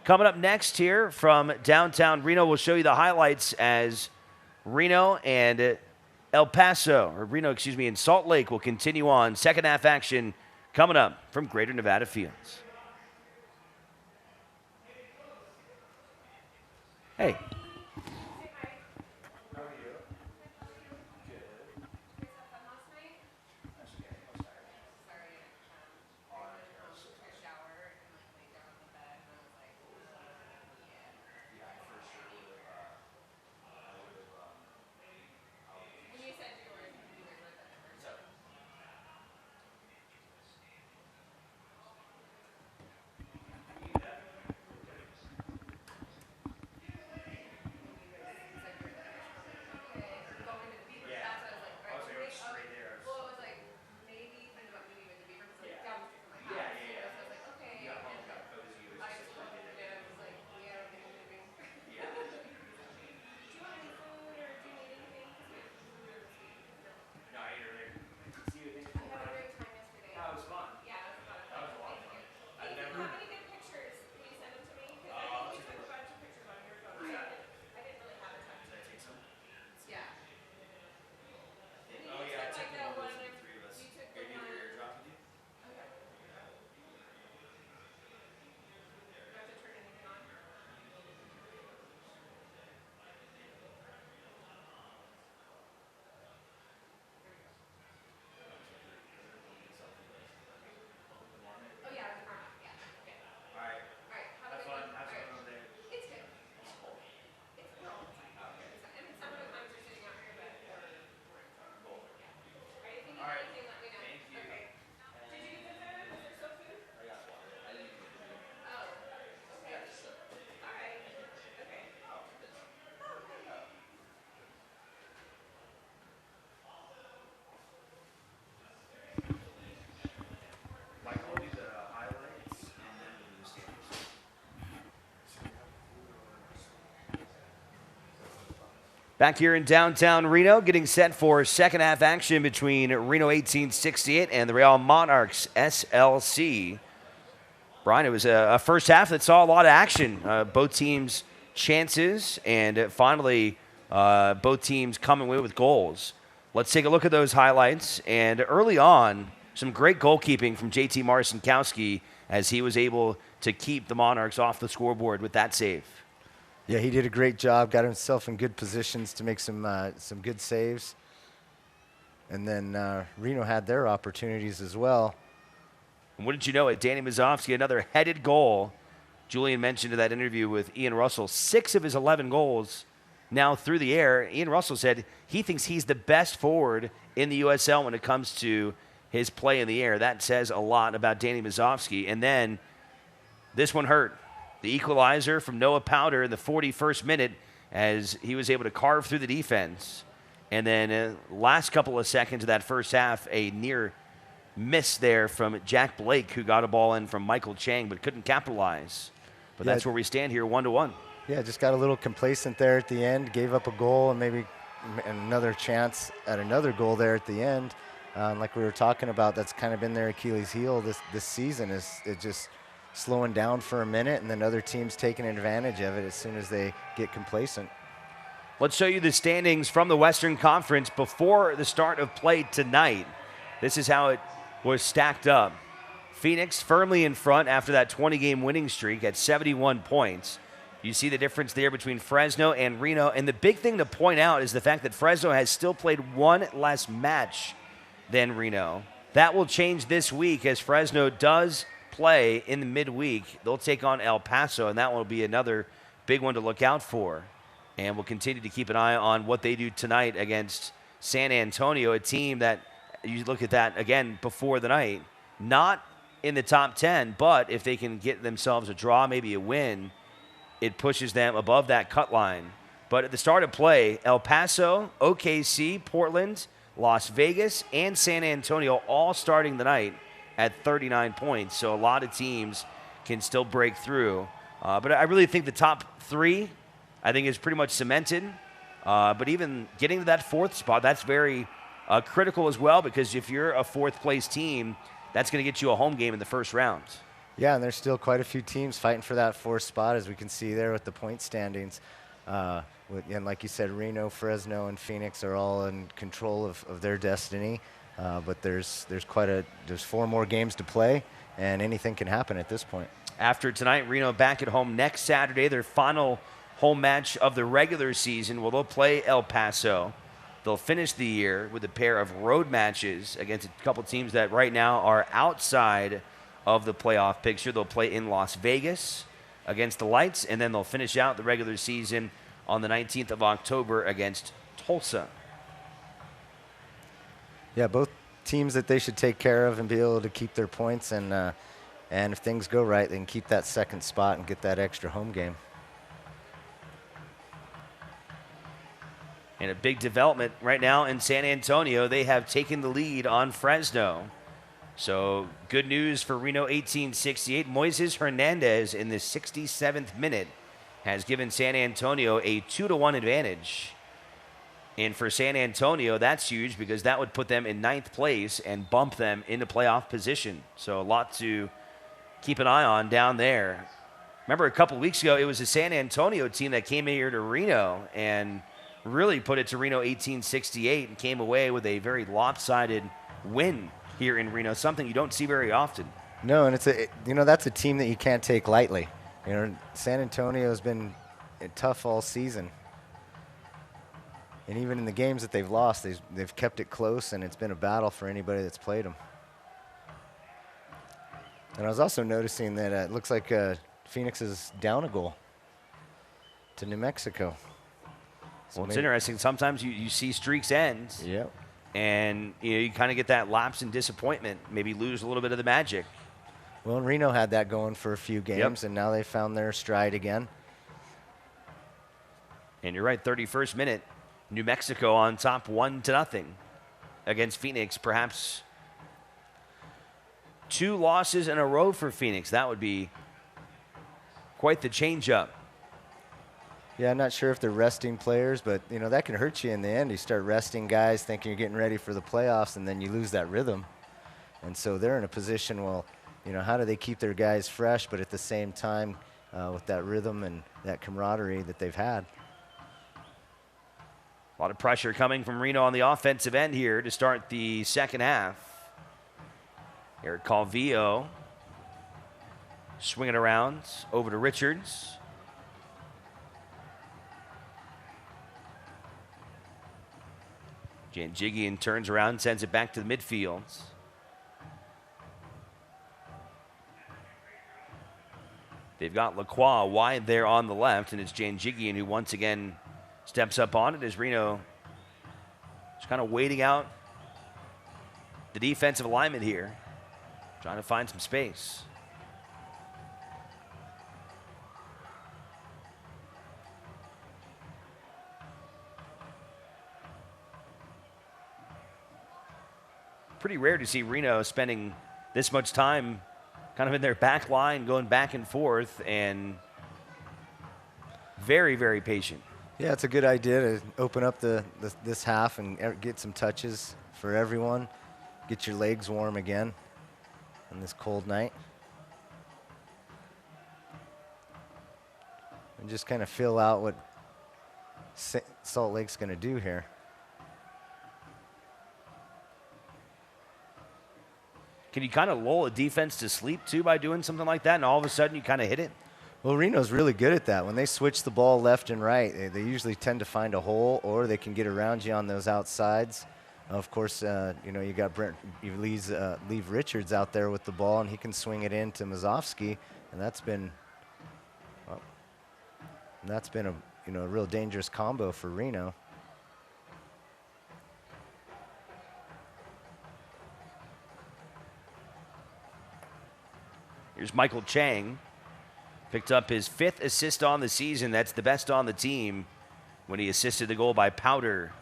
Coming up next here from downtown Reno, we'll show you the highlights as Reno and Reno and Salt Lake will continue on. Second half action coming up from Greater Nevada Fields. Hey. Back here in downtown Reno, getting set for second half action between Reno 1868 and the Real Monarchs SLC. Brian, it was a first half that saw a lot of action. Both teams' chances, and finally both teams coming away with goals. Let's take a look at those highlights. And early on, some great goalkeeping from JT Marcinkowski as he was able to keep the Monarchs off the scoreboard with that save. Yeah, he did a great job, got himself in good positions to make some good saves. And then Reno had their opportunities as well. And wouldn't you know it, Danny Mazovsky, another headed goal. Julian mentioned in that interview with Ian Russell, 6 of his 11 goals now through the air. Ian Russell said he thinks he's the best forward in the USL when it comes to his play in the air. That says a lot about Danny Mazovsky. And then this one hurt. The equalizer from Noah Powder in the 41st minute as he was able to carve through the defense. And then last couple of seconds of that first half, a near miss there from Jack Blake, who got a ball in from Michael Chang but couldn't capitalize. But that's where we stand here, 1-1. Yeah, just got a little complacent there at the end, gave up a goal and maybe another chance at another goal there at the end. Like we were talking about, that's kind of been their Achilles heel this season, is it just slowing down for a minute and then other teams taking advantage of it as soon as they get complacent. Let's show you the standings from the Western Conference before the start of play tonight. This is how it was stacked up. Phoenix firmly in front after that 20-game winning streak at 71 points. You see the difference there between Fresno and Reno. And the big thing to point out is the fact that Fresno has still played one less match than Reno. That will change this week as Fresno does play in the midweek. They'll take on El Paso, and that will be another big one to look out for. And we'll continue to keep an eye on what they do tonight against San Antonio, a team that, you look at that again before the night, not in the top 10, but if they can get themselves a draw, maybe a win, it pushes them above that cut line. But at the start of play, El Paso, OKC, Portland, Las Vegas, and San Antonio all starting the night at 39 points. So a lot of teams can still break through. But I really think the top 3, I think, is pretty much cemented. But even getting to that 4th spot, that's very critical as well, because if you're a 4th place team, that's going to get you a home game in the first round. Yeah, and there's still quite a few teams fighting for that 4th spot, as we can see there with the point standings. And like you said, Reno, Fresno, and Phoenix are all in control of their destiny. But there's 4 more games to play, and anything can happen at this point. After tonight, Reno back at home next Saturday, their final home match of the regular season. Well, they'll play El Paso. They'll finish the year with a pair of road matches against a couple teams that right now are outside of the playoff picture. They'll play in Las Vegas against the Lights, and then they'll finish out the regular season on the 19th of October against Tulsa. Yeah, both teams that they should take care of and be able to keep their points, and if things go right, they can keep that 2nd spot and get that extra home game. And a big development right now in San Antonio. They have taken the lead on Fresno. So good news for Reno 1868. Moises Hernandez in the 67th minute has given San Antonio a 2-1 advantage. And for San Antonio, that's huge because that would put them in 9th place and bump them into playoff position. So a lot to keep an eye on down there. Remember a couple weeks ago, it was a San Antonio team that came here to Reno and really put it to Reno 1868 and came away with a very lopsided win here in Reno, something you don't see very often. No, and that's a team that you can't take lightly. San Antonio has been tough all season. And even in the games that they've lost, they've kept it close, and it's been a battle for anybody that's played them. And I was also noticing that it looks like Phoenix is down a goal to New Mexico. So well, it's interesting. Sometimes you see streaks end. Yep. And you kind of get that lapse in disappointment, maybe lose a little bit of the magic. Well, and Reno had that going for a few games, Yep. and now they found their stride again. And you're right, 31st minute, New Mexico on top 1-0 against Phoenix. Perhaps 2 losses in a row for Phoenix. That would be quite the change-up. Yeah, I'm not sure if they're resting players, but you know that can hurt you in the end. You start resting guys thinking you're getting ready for the playoffs, and then you lose that rhythm. And so they're in a position, well, you know, how do they keep their guys fresh, but at the same time with that rhythm and that camaraderie that they've had. A lot of pressure coming from Reno on the offensive end here to start the second half. Eric Calvillo swinging around over to Richards. Janjigian turns around, sends it back to the midfield. They've got Lacroix wide there on the left, and it's Janjigian who once again steps up on it as Reno is kind of waiting out the defensive alignment here, trying to find some space. Pretty rare to see Reno spending this much time kind of in their back line, going back and forth, and very, very patient. Yeah, it's a good idea to open up this half and get some touches for everyone. Get your legs warm again on this cold night. And just kind of feel out what Salt Lake's going to do here. Can you kind of lull a defense to sleep, too, by doing something like that, and all of a sudden you kind of hit it? Well, Reno's really good at that. When they switch the ball left and right, they usually tend to find a hole, or they can get around you on those outsides. Of course, you know, you got leave Richards out there with the ball, and he can swing it in to Mazovsky, and that's been a real dangerous combo for Reno. Here's Michael Chang. Picked up his 5th assist on the season. That's the best on the team when he assisted the goal by Powder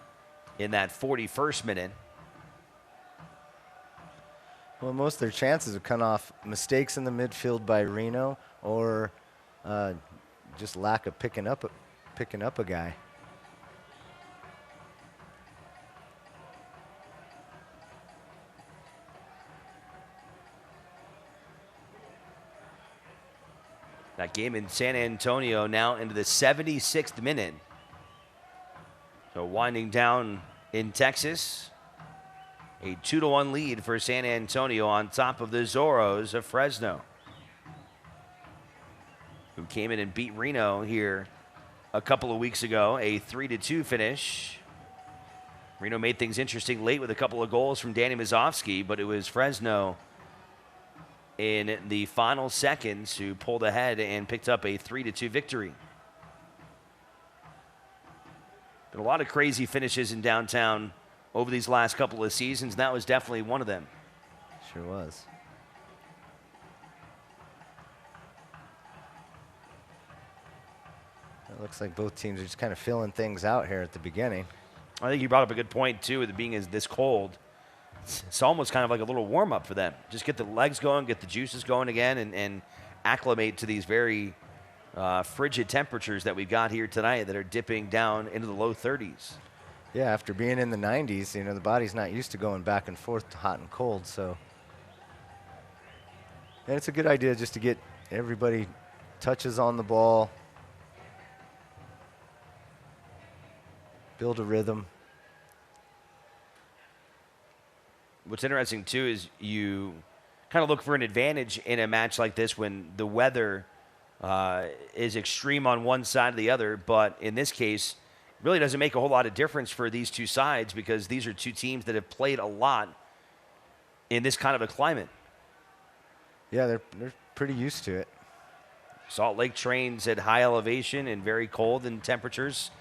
in that 41st minute. Well, most of their chances have come off mistakes in the midfield by Reno, or just lack of picking up a guy. That game in San Antonio now into the 76th minute. So winding down in Texas. A 2-1 lead for San Antonio on top of the Zorros of Fresno, who came in and beat Reno here a couple of weeks ago, a 3-2 finish. Reno made things interesting late with a couple of goals from Danny Mazovsky, but it was Fresno in the final seconds who pulled ahead and picked up a 3-2 victory. Been a lot of crazy finishes in downtown over these last couple of seasons, and that was definitely one of them. Sure was. It looks like both teams are just kind of filling things out here at the beginning. I think you brought up a good point, too, with it being this cold. It's almost kind of like a little warm-up for them. Just get the legs going, get the juices going again, and acclimate to these very frigid temperatures that we've got here tonight that are dipping down into the low 30s. Yeah, after being in the 90s, you know, the body's not used to going back and forth to hot and cold, so. And it's a good idea just to get everybody touches on the ball, build a rhythm. What's interesting, too, is you kind of look for an advantage in a match like this when the weather is extreme on one side or the other. But in this case, it really doesn't make a whole lot of difference for these two sides because these are two teams that have played a lot in this kind of a climate. Yeah, they're pretty used to it. Salt Lake trains at high elevation and very cold in temperatures.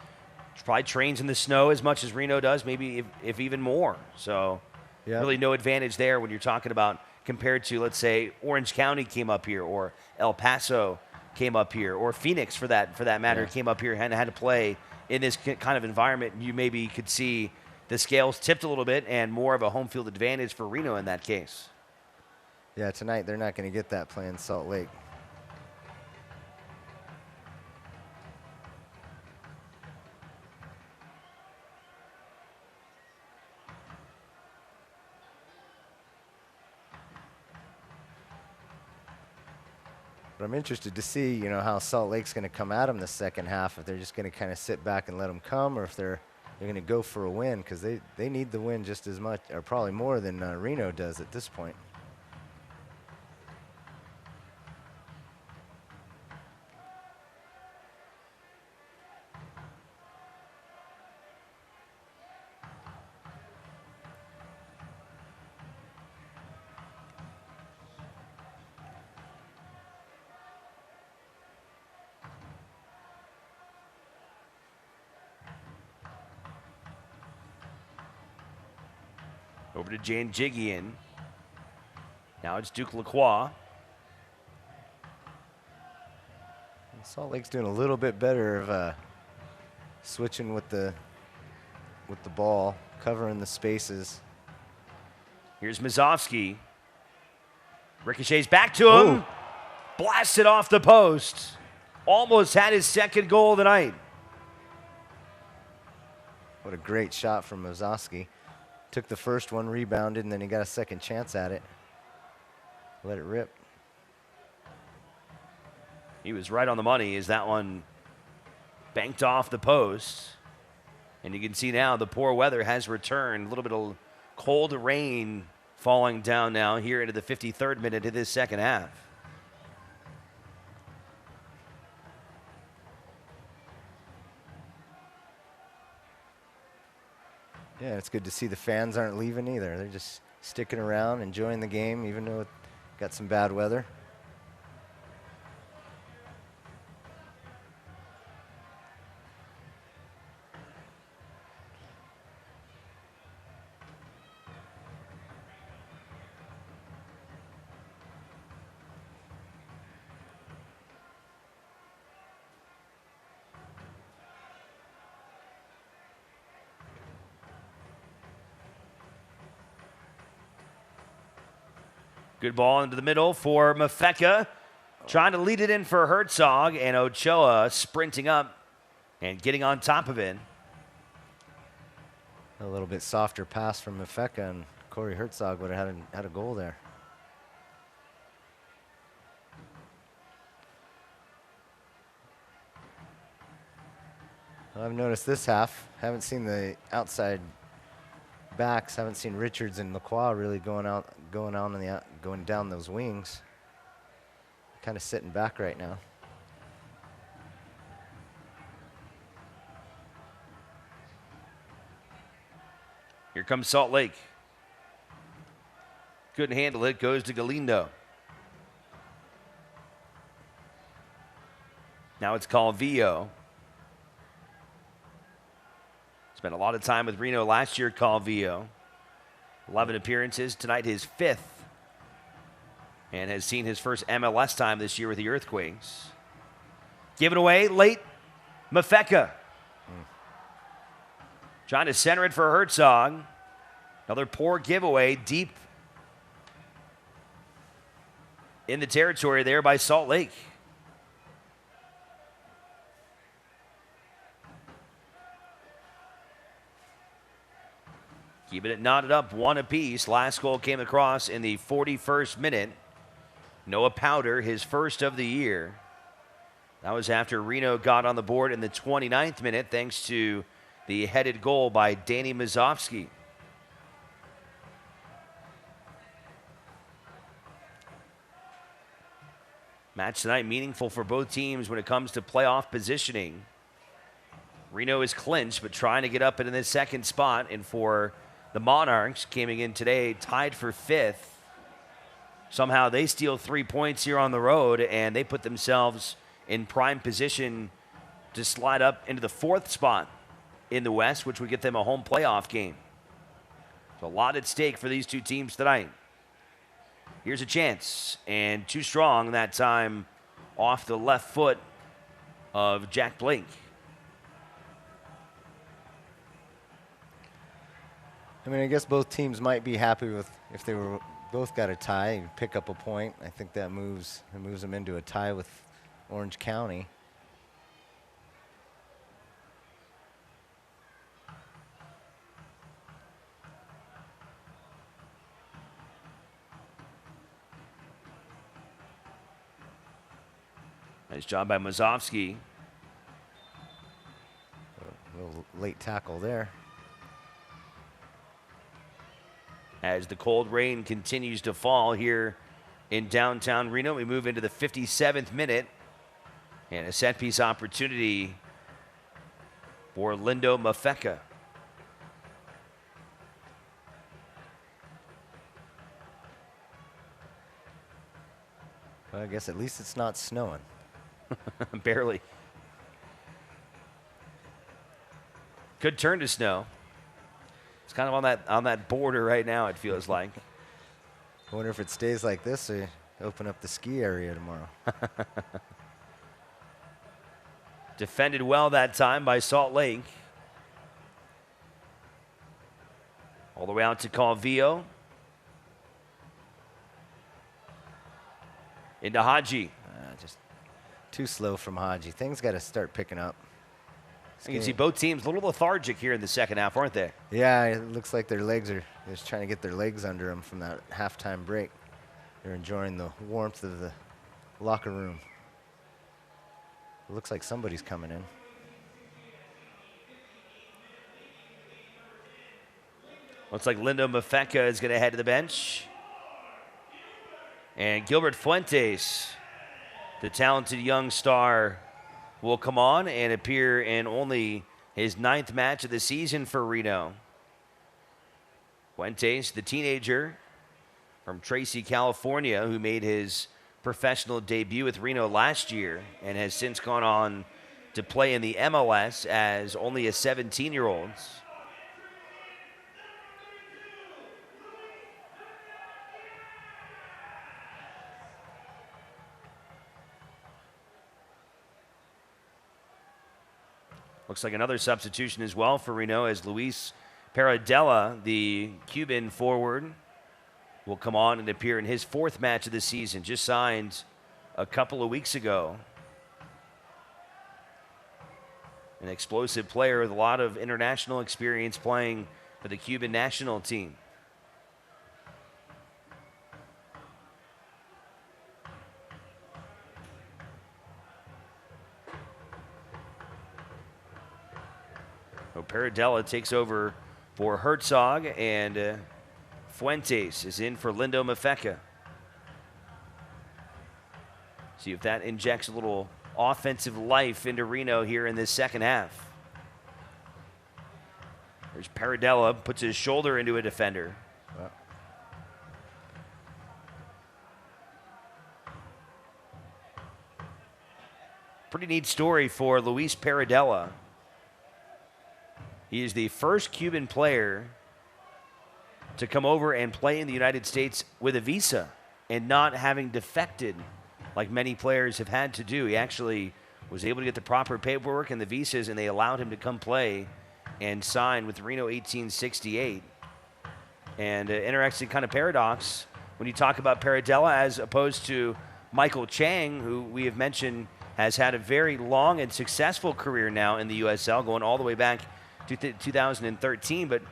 Probably trains in the snow as much as Reno does, maybe if even more. So yeah. Really no advantage there when you're talking about compared to, let's say, Orange County came up here, or El Paso came up here, or Phoenix for that matter came up here and had to play in this kind of environment. You maybe could see the scales tipped a little bit and more of a home field advantage for Reno in that case. Yeah, tonight they're not going to get that playing Salt Lake. But I'm interested to see, how Salt Lake's going to come at them the second half, if they're just going to kind of sit back and let them come, or if they're going to go for a win, because they need the win just as much, or probably more than Reno does at this point. Over to Jan Jigian. Now it's Duke Lacroix. Salt Lake's doing a little bit better of switching with the ball, covering the spaces. Here's Mazovsky. Ricochets back to him. Ooh. Blasted off the post. Almost had his second goal of the night. What a great shot from Mazovsky. Took the first one, rebounded, and then he got a second chance at it. Let it rip. He was right on the money as that one banked off the post. And you can see now the poor weather has returned. A little bit of cold rain falling down now here into the 53rd minute of this second half. Yeah, it's good to see the fans aren't leaving either. They're just sticking around, enjoying the game, even though it got some bad weather. Good ball into the middle for Mafeka. Trying to lead it in for Herzog, and Ochoa sprinting up and getting on top of it. A little bit softer pass from Mafeka, and Corey Herzog would have had a goal there. I've noticed this half. Haven't seen the outside backs. Haven't seen Richards and Lacroix really going down those wings. Kind of sitting back right now. Here comes Salt Lake. Couldn't handle it. Goes to Galindo. Now it's Calvillo. Spent a lot of time with Reno last year, Calvillo. 11 appearances. Tonight his 5th. And has seen his first MLS time this year with the Earthquakes. Given away late. Mafeka. Trying to center it for Herzog. Another poor giveaway deep in the territory there by Salt Lake. Keeping it knotted up, one apiece. Last goal came across in the 41st minute. Noah Powder, his first of the year. That was after Reno got on the board in the 29th minute, thanks to the headed goal by Danny Mazovsky. Match tonight meaningful for both teams when it comes to playoff positioning. Reno is clinched, but trying to get up into the second spot, and for the Monarchs, coming in today, tied for 5th. Somehow they steal 3 points here on the road, and they put themselves in prime position to slide up into the 4th spot in the West, which would get them a home playoff game. So a lot at stake for these two teams tonight. Here's a chance, and too strong that time off the left foot of Jack Blake. I mean, I guess both teams might be happy with if they were both got a tie and pick up a point. I think that moves them into a tie with Orange County. Nice job by Mazovsky. A little late tackle there. As the cold rain continues to fall here in downtown Reno, we move into the 57th minute. And a set piece opportunity for Lindo Mafeka. Well, I guess at least it's not snowing. Barely. Could turn to snow. It's kind of on that border right now, it feels like. I wonder if it stays like this or open up the ski area tomorrow. Defended well that time by Salt Lake. All the way out to Calvillo. Into Haji. Just too slow from Haji. Things got to start picking up. You can see both teams a little lethargic here in the second half, aren't they? Yeah, it looks like their legs are just trying to get their legs under them from that halftime break. They're enjoying the warmth of the locker room. It looks like somebody's coming in. Looks like Lindo Mafeka is going to head to the bench. And Gilbert Fuentes, the talented young star, will come on and appear in only his 9th match of the season for Reno. Fuentes, the teenager from Tracy, California, who made his professional debut with Reno last year and has since gone on to play in the MLS as only a 17-year-old. Looks like another substitution as well for Reno as Luis Paradella, the Cuban forward, will come on and appear in his 4th match of the season, just signed a couple of weeks ago. An explosive player with a lot of international experience playing for the Cuban national team. Paradella takes over for Herzog, and Fuentes is in for Lindo Mafeka. See if that injects a little offensive life into Reno here in this second half. There's Paradella, puts his shoulder into a defender. Wow. Pretty neat story for Luis Paradella. He is the first Cuban player to come over and play in the United States with a visa and not having defected like many players have had to do. He actually was able to get the proper paperwork and the visas, and they allowed him to come play and sign with Reno 1868. And interesting kind of paradox when you talk about Paradella as opposed to Michael Chang, who we have mentioned has had a very long and successful career now in the USL, going all the way back to 2013. But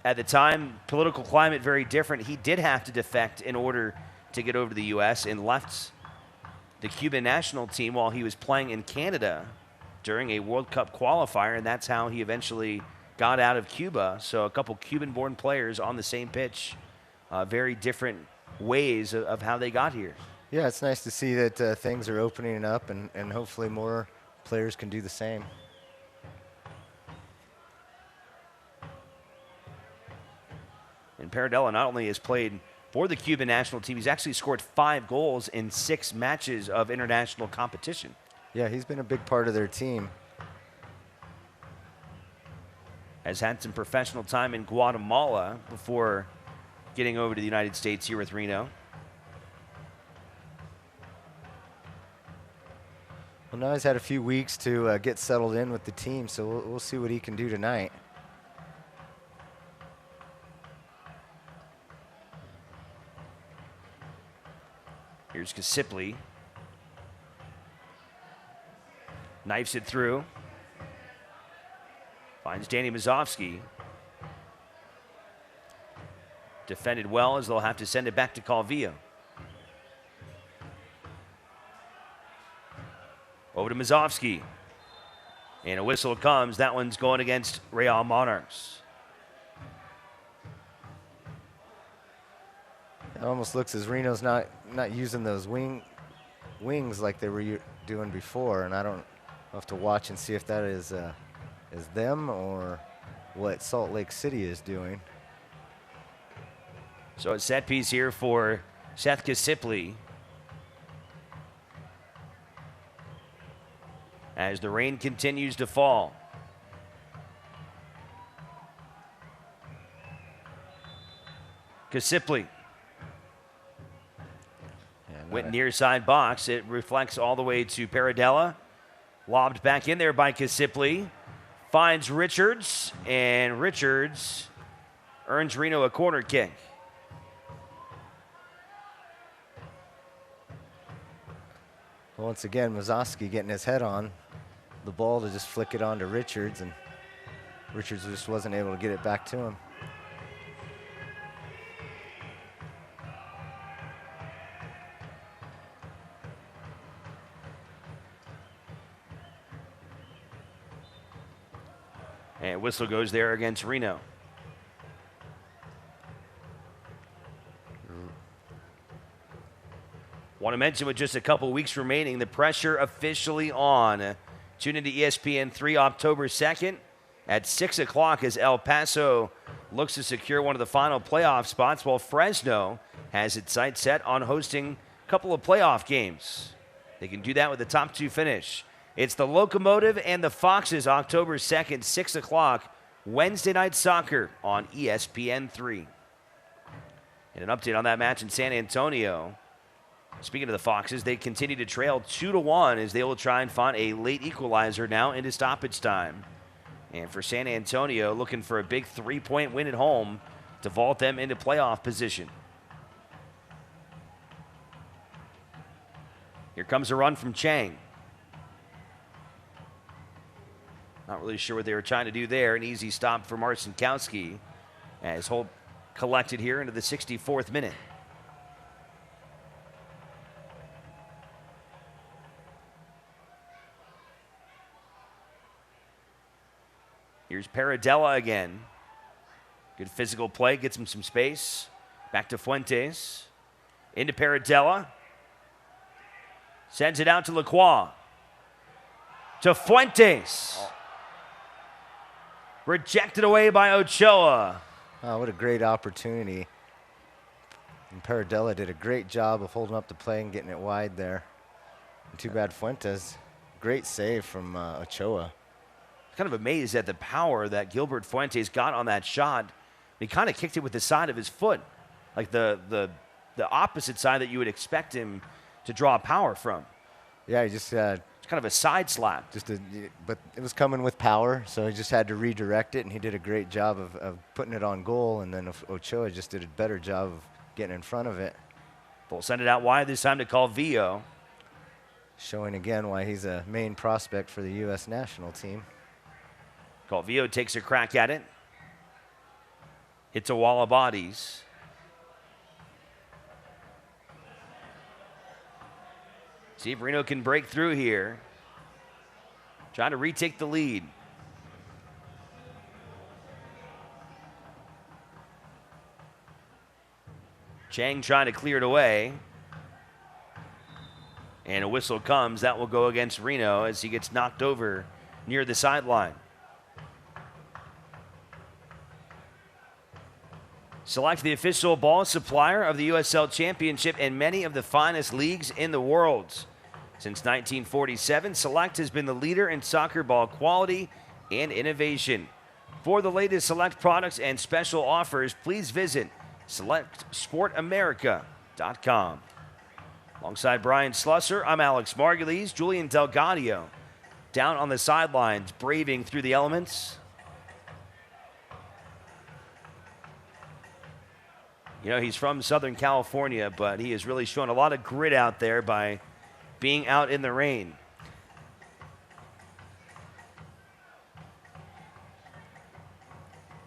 at the time, political climate very different. He did have to defect in order to get over to the U.S. and left the Cuban national team while he was playing in Canada during a World Cup qualifier, and that's how he eventually got out of Cuba. So a couple Cuban-born players on the same pitch, very different ways of how they got here. Yeah, it's nice to see that things are opening up, and hopefully more players can do the same. And Paradella not only has played for the Cuban national team, he's actually scored 5 goals in 6 matches of international competition. Yeah, he's been a big part of their team. Has had some professional time in Guatemala before getting over to the United States here with Reno. Well, now he's had a few weeks to get settled in with the team, so we'll see what he can do tonight. Here's Kasipli. Knifes it through. Finds Danny Mazovsky. Defended well as they'll have to send it back to Calvillo. Over to Mazovsky. And a whistle comes. That one's going against Real Monarchs. It almost looks as Reno's not using those wings like they were doing before, and I don't have to watch and see if that is them or what Salt Lake City is doing. So a set piece here for Seth Kasipli. As the rain continues to fall. Kasipli. Went near side box. It reflects all the way to Paradella. Lobbed back in there by Kasipli. Finds Richards, and Richards earns Reno a corner kick. Once again, Mazowski getting his head on the ball to just flick it on to Richards, and Richards just wasn't able to get it back to him. And whistle goes there against Reno. Want to mention with just a couple weeks remaining, the pressure officially on. Tune into ESPN3 October 2nd at 6 o'clock as El Paso looks to secure one of the final playoff spots, while Fresno has its sights set on hosting a couple of playoff games. They can do that with the top two finish. It's the Locomotive and the Foxes, October 2nd, 6 o'clock, Wednesday night soccer on ESPN3. And an update on that match in San Antonio. Speaking of the Foxes, they continue to trail 2-1 as they will try and find a late equalizer now into stoppage time. And for San Antonio, looking for a big 3-point win at home to vault them into playoff position. Here comes a run from Chang. Not really sure what they were trying to do there. An easy stop for Marcinkowski as Holt collected here into the 64th minute. Here's Paradella again. Good physical play, gets him some space. Back to Fuentes. Into Paradella. Sends it out to Lacroix. To Fuentes. Rejected away by Ochoa. Oh, what a great opportunity. And Paradella did a great job of holding up the play and getting it wide there. And too bad Fuentes. Great save from Ochoa. Kind of amazed at the power that Gilbert Fuentes got on that shot. He kind of kicked it with the side of his foot, like the opposite side that you would expect him to draw power from. Yeah, he just it's kind of a side slap. But it was coming with power, so he just had to redirect it, and he did a great job of putting it on goal. And then Ochoa just did a better job of getting in front of it. They'll send it out wide this time to Calvillo. Showing again why he's a main prospect for the U.S. national team. Calvillo takes a crack at it. Hits a wall of bodies. See if Reno can break through here. Trying to retake the lead. Chang trying to clear it away. And a whistle comes. That will go against Reno as he gets knocked over near the sideline. Select, the official ball supplier of the USL Championship and many of the finest leagues in the world. Since 1947, Select has been the leader in soccer ball quality and innovation. For the latest Select products and special offers, please visit SelectSportAmerica.com. Alongside Brian Slusser, I'm Alex Margulies. Julian Delgadio down on the sidelines, braving through the elements. You know, he's from Southern California, but he has really shown a lot of grit out there by being out in the rain.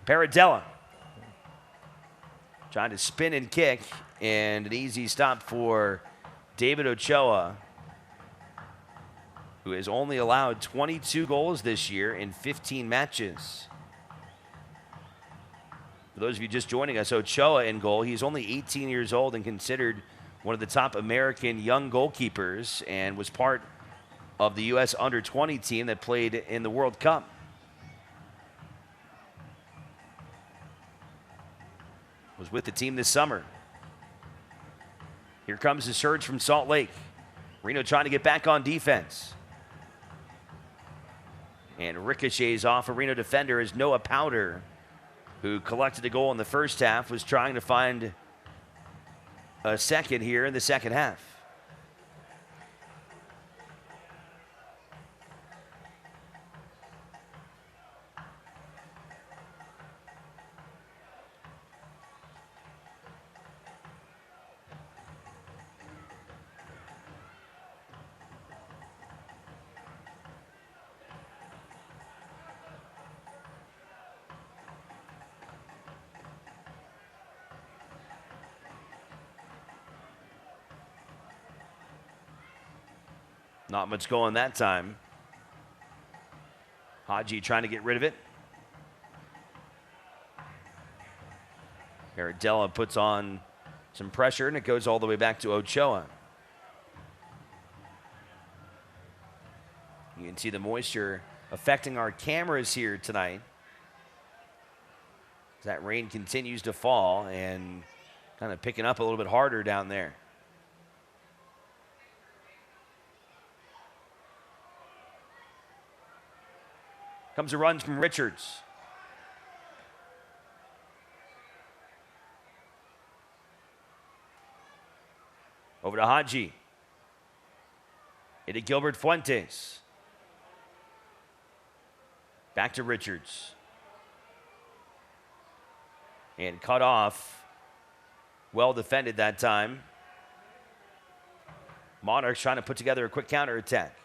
Paradella trying to spin and kick, and an easy stop for David Ochoa, who has only allowed 22 goals this year in 15 matches. For those of you just joining us, Ochoa in goal. He's only 18 years old and considered one of the top American young goalkeepers, and was part of the U.S. under-20 team that played in the World Cup. Was with the team this summer. Here comes the surge from Salt Lake. Reno trying to get back on defense. And ricochets off a Reno defender as Noah Powder, who collected a goal in the first half, was trying to find a second here in the second half. Not much going that time. Haji trying to get rid of it. Aradella puts on some pressure, and it goes all the way back to Ochoa. You can see the moisture affecting our cameras here tonight. That rain continues to fall and kind of picking up a little bit harder down there. Comes a run from Richards. Over to Haji. Into Gilbert Fuentes. Back to Richards. And cut off. Well defended that time. Monarchs trying to put together a quick counterattack.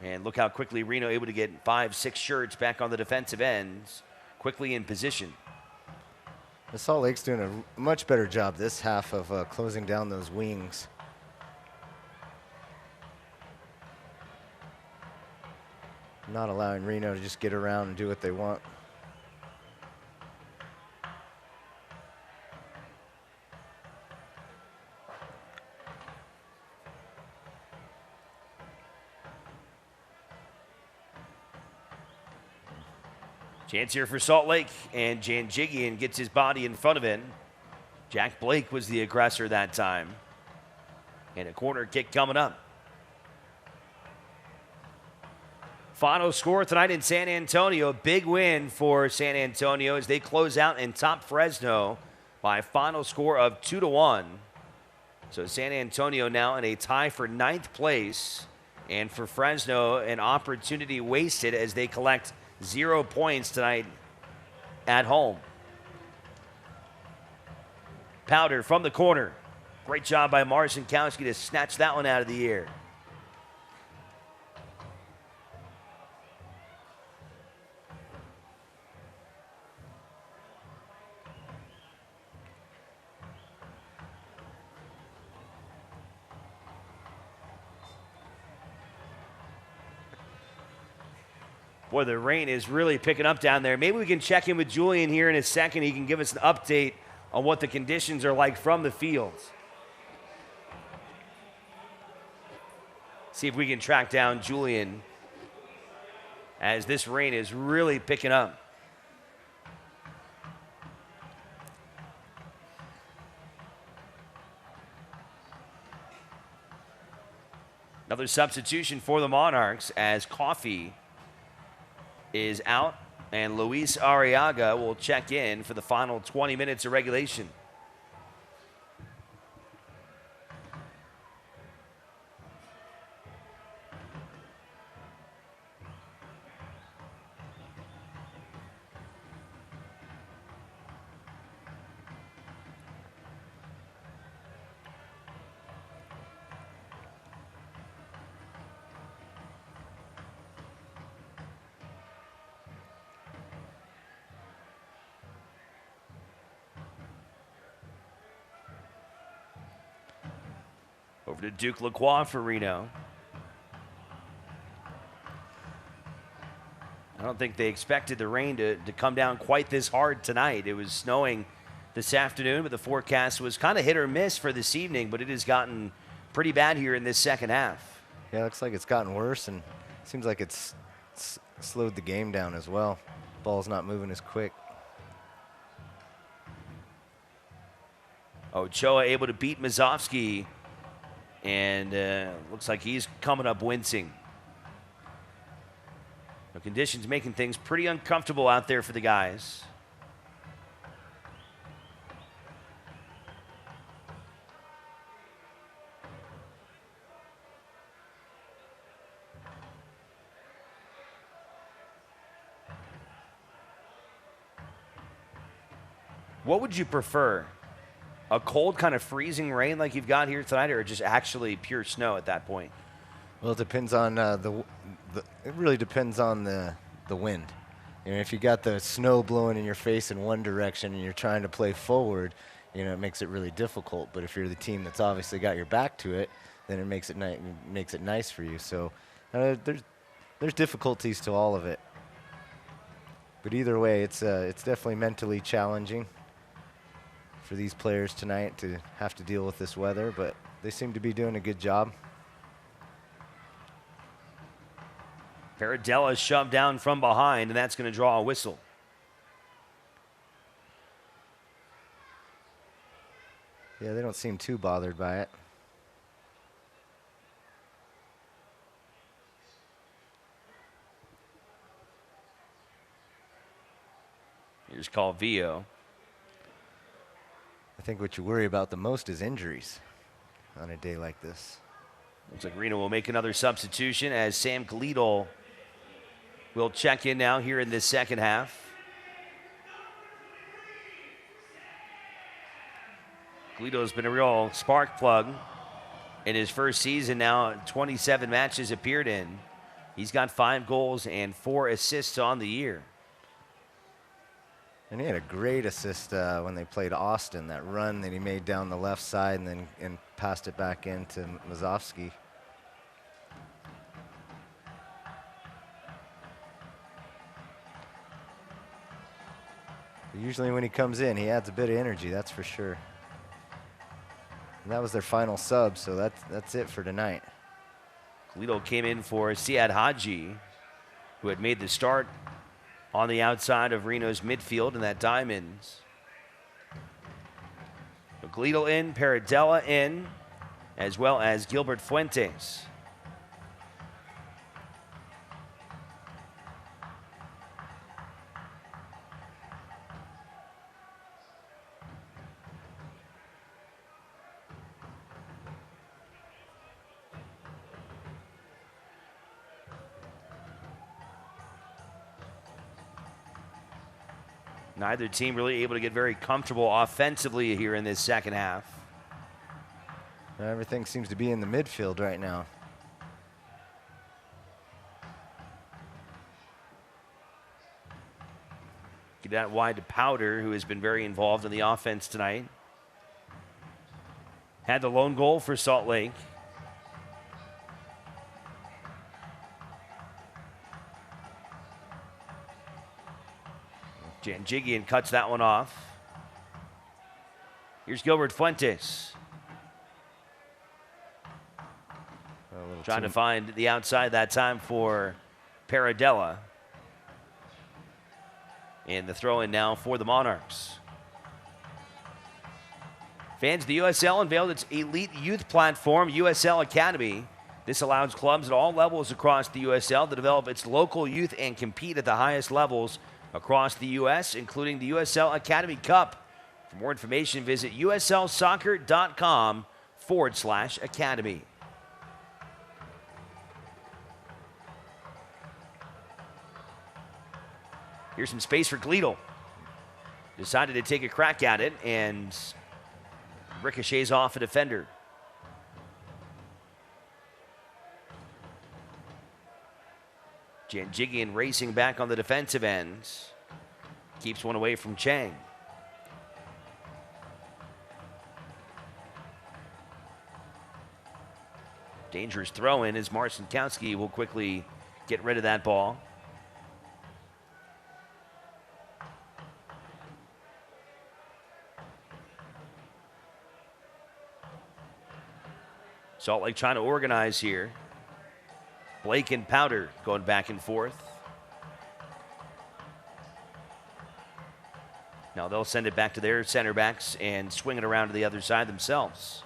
And look how quickly Reno able to get 5-6 shirts back on the defensive ends, quickly in position. The Salt Lake's doing a much better job this half of closing down those wings. Not allowing Reno to just get around and do what they want. Chance here for Salt Lake, and Janjigian gets his body in front of it. Jack Blake was the aggressor that time. And a corner kick coming up. Final score tonight in San Antonio. Big win for San Antonio as they close out and top Fresno by a final score of 2-1. So San Antonio now in a tie for 9th place. And for Fresno, an opportunity wasted as they collect 0 points tonight at home. Powder from the corner. Great job by Marcinkowski to snatch that one out of the air. Boy, the rain is really picking up down there. Maybe we can check in with Julian here in a second. He can give us an update on what the conditions are like from the fields. See if we can track down Julian as this rain is really picking up. Another substitution for the Monarchs as Coffee is out, and Luis Arriaga will check in for the final 20 minutes of regulation. Over to Duke Lacroix for Reno. don't think they expected the rain to come down quite this hard tonight. It was snowing this afternoon, but the forecast was kind of hit or miss for this evening, but it has gotten pretty bad here in this second half. Yeah, it looks like it's gotten worse, and it seems like it's slowed the game down as well. Ball's not moving as quick. Ochoa able to beat Mazovsky, and looks like he's coming up wincing. The conditions making things pretty uncomfortable out there for the guys. What would you prefer? A cold kind of freezing rain like you've got here tonight, or just actually pure snow at that point? Well, it depends on it really depends on the wind. You know, if you got the snow blowing in your face in one direction and you're trying to play forward, you know, it makes it really difficult. But if you're the team that's obviously got your back to it, then it makes it nice for you. So there's difficulties to all of it. But either way, it's definitely mentally challenging for these players tonight to have to deal with this weather, but they seem to be doing a good job. Paradella is shoved down from behind, and that's going to draw a whistle. Yeah, they don't seem too bothered by it. Here's Calvillo. I think what you worry about the most is injuries on a day like this. Looks like Reno will make another substitution as Sam Gleedle will check in now here in this second half. Gleedle's been a real spark plug in his first season now. 27 matches appeared in. He's got 5 goals and 4 assists on the year. And he had a great assist when they played Austin, that run that he made down the left side and passed it back into Mazovsky. Usually when he comes in, he adds a bit of energy, that's for sure. And that was their final sub, so that's it for tonight. Gleedle came in for Siad Haji, who had made the start on the outside of Reno's midfield in that diamonds. Gleedle in, Paradella in, as well as Gilbert Fuentes. Neither team really able to get very comfortable offensively here in this second half. Everything seems to be in the midfield right now. Get that wide to Powder, who has been very involved in the offense tonight. Had the lone goal for Salt Lake. Janjigian cuts that one off. Here's Gilbert Fuentes. Trying to find the outside that time for Paradella. And the throw in now for the Monarchs. Fans, the USL unveiled its elite youth platform, USL Academy. This allows clubs at all levels across the USL to develop its local youth and compete at the highest levels across the U.S., including the USL Academy Cup. For more information, visit uslsoccer.com/academy. Here's some space for Gleedle. Decided to take a crack at it and ricochets off a defender. Janjigian racing back on the defensive end. Keeps one away from Chang. Dangerous throw in as Marcinkowski will quickly get rid of that ball. Salt Lake trying to organize here. Blake and Powder going back and forth. Now they'll send it back to their center backs and swing it around to the other side themselves.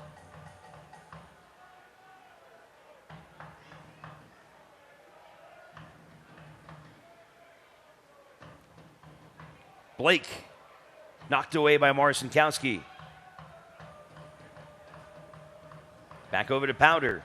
Blake knocked away by Marcinkowski. Back over to Powder.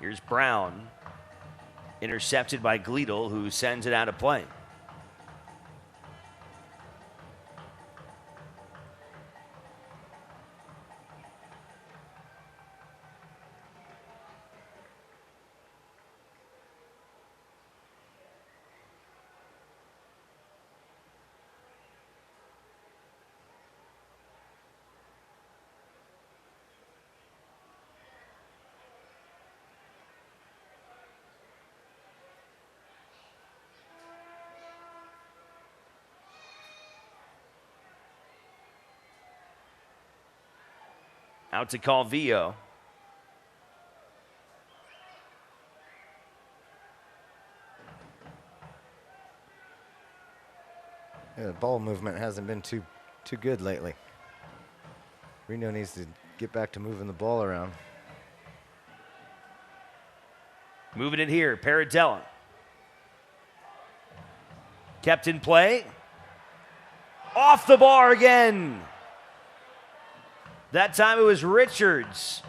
Here's Brown. Intercepted by Gleedle, who sends it out of play. Out to Calvillo. Yeah, the ball movement hasn't been too good lately. Reno needs to get back to moving the ball around. Moving it here, Paradella. Kept in play. Off the bar again. That time it was Richards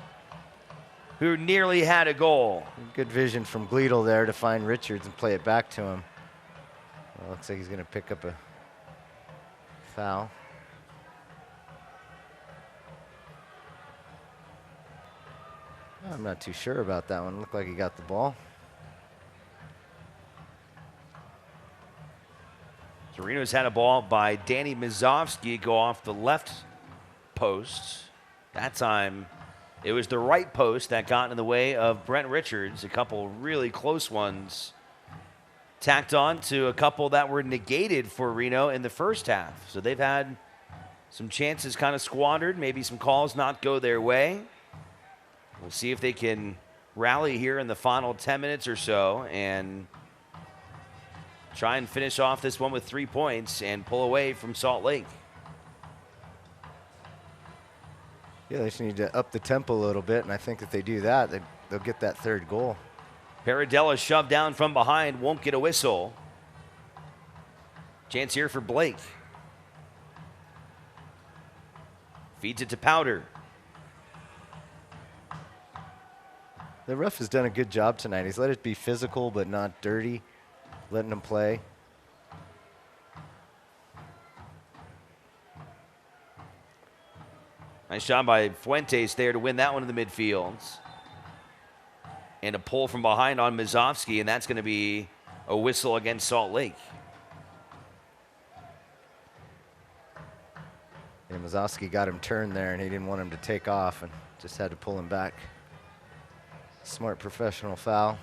who nearly had a goal. Good vision from Gleedle there to find Richards and play it back to him. Well, looks like he's going to pick up a foul. I'm not too sure about that one. Looked like he got the ball. Reno's had a ball by Danny Mazovsky go off the left post. That time, it was the right post that got in the way of Brent Richards. A couple really close ones tacked on to a couple that were negated for Reno in the first half. So they've had some chances kind of squandered, maybe some calls not go their way. We'll see if they can rally here in the final 10 minutes or so and try and finish off this one with 3 points and pull away from Salt Lake. Yeah, they just need to up the tempo a little bit, and I think if they do that, they'll get that third goal. Paradella shoved down from behind, won't get a whistle. Chance here for Blake. Feeds it to Powder. The ref has done a good job tonight. He's let it be physical but not dirty, letting them play. Nice job by Fuentes there to win that one in the midfields. And a pull from behind on Mazovsky, and that's going to be a whistle against Salt Lake. Yeah, Mazovsky got him turned there, and he didn't want him to take off and just had to pull him back. Smart professional foul.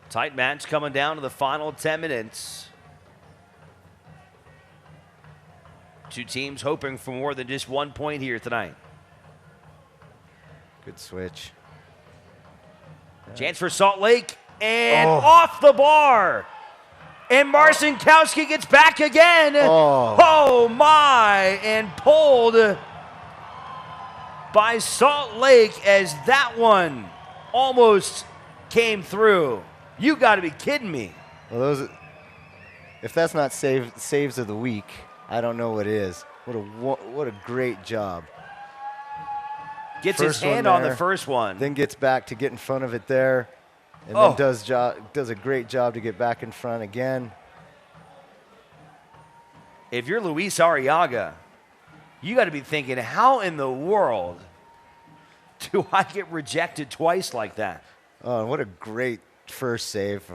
Tight match coming down to the final 10 minutes. Two teams hoping for more than just 1 point here tonight. Good switch. Chance for Salt Lake, and off the bar. And Marcinkowski gets back again. Oh my, and pulled by Salt Lake as that one almost came through. You got to be kidding me. Well, if that's not saves of the week, I don't know what is. What a great job. Gets his hand on the first one. Then gets back to get in front of it there. And then does a great job to get back in front again. If you're Luis Arriaga, you got to be thinking, how in the world do I get rejected twice like that? Oh, what a great first save.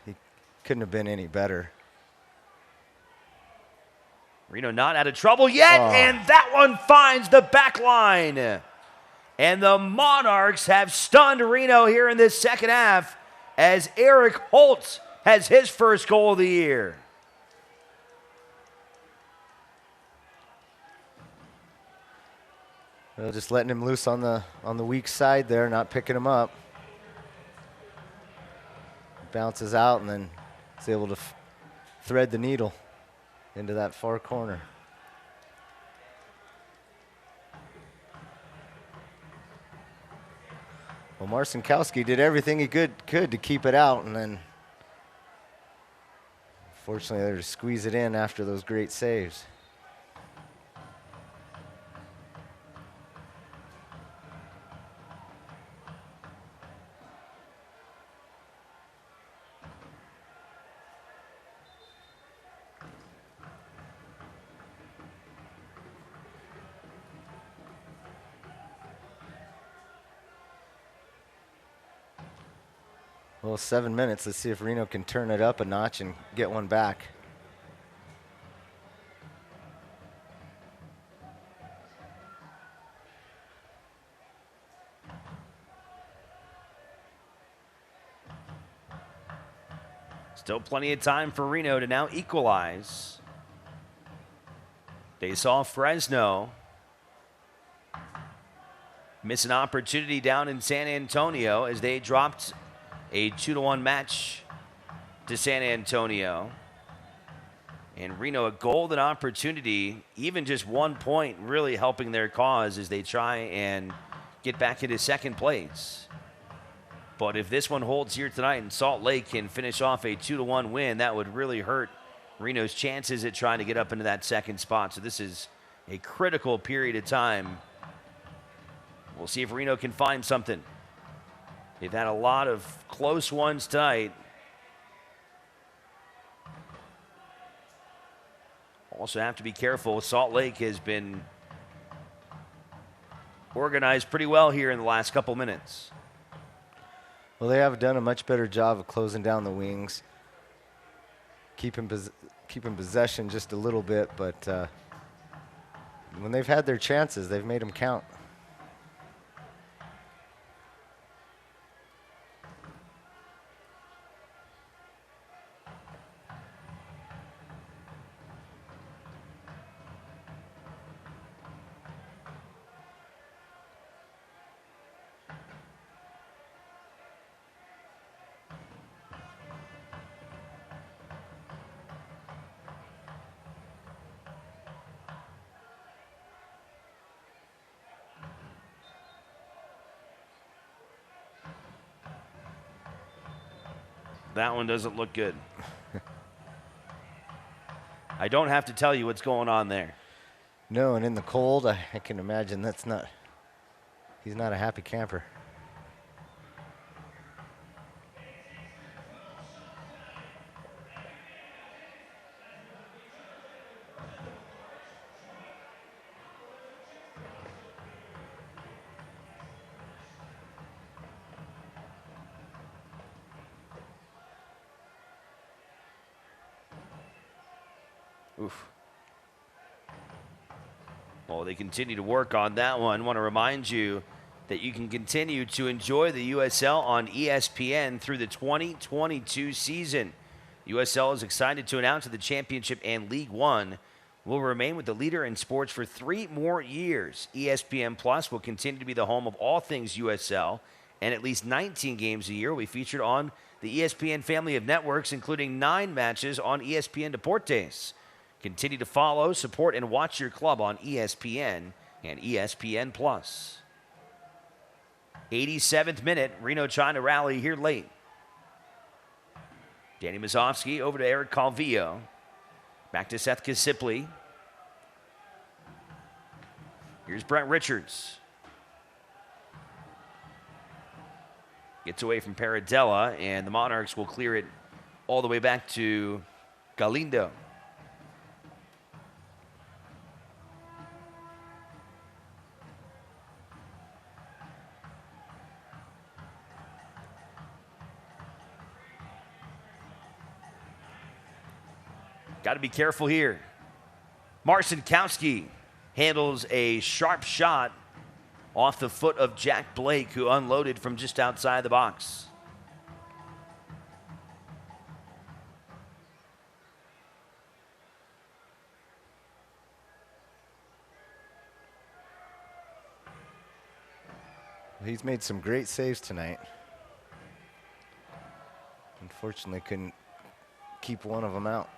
He couldn't have been any better. Reno not out of trouble yet, and that one finds the back line. And the Monarchs have stunned Reno here in this second half as Eric Holtz has his first goal of the year. Well, just letting him loose on the weak side there, not picking him up. Bounces out and then is able to thread the needle into that far corner. Well, Marcinkowski did everything he could to keep it out, and then fortunately they just squeeze it in after those great saves. Well, 7 minutes. Let's see if Reno can turn it up a notch and get one back. Still plenty of time for Reno to now equalize. They saw Fresno miss an opportunity down in San Antonio as they dropped a 2-1 match to San Antonio. And Reno, a golden opportunity, even just 1 point, really helping their cause as they try and get back into second place. But if this one holds here tonight and Salt Lake can finish off a 2-1 win, that would really hurt Reno's chances at trying to get up into that second spot. So this is a critical period of time. We'll see if Reno can find something. They've had a lot of close ones tonight. Also have to be careful. Salt Lake has been organized pretty well here in the last couple minutes. Well, they have done a much better job of closing down the wings, keeping possession just a little bit, but when they've had their chances, they've made them count. That one doesn't look good. I don't have to tell you what's going on there. No, and in the cold, I can imagine he's not a happy camper. Oof. Well, they continue to work on that one. I want to remind you that you can continue to enjoy the USL on ESPN through the 2022 season. USL is excited to announce that the championship and League One will remain with the leader in sports for 3 more years. ESPN Plus will continue to be the home of all things USL and at least 19 games a year will be featured on the ESPN family of networks, including 9 matches on ESPN Deportes. Continue to follow, support, and watch your club on ESPN and ESPN+. 87th minute, Reno trying to rally here late. Danny Mazovsky over to Eric Calvillo. Back to Seth Kasipli. Here's Brent Richards. Gets away from Paradella, and the Monarchs will clear it all the way back to Galindo. Got to be careful here. Marcinkowski handles a sharp shot off the foot of Jack Blake, who unloaded from just outside the box. He's made some great saves tonight. Unfortunately, couldn't keep one of them out.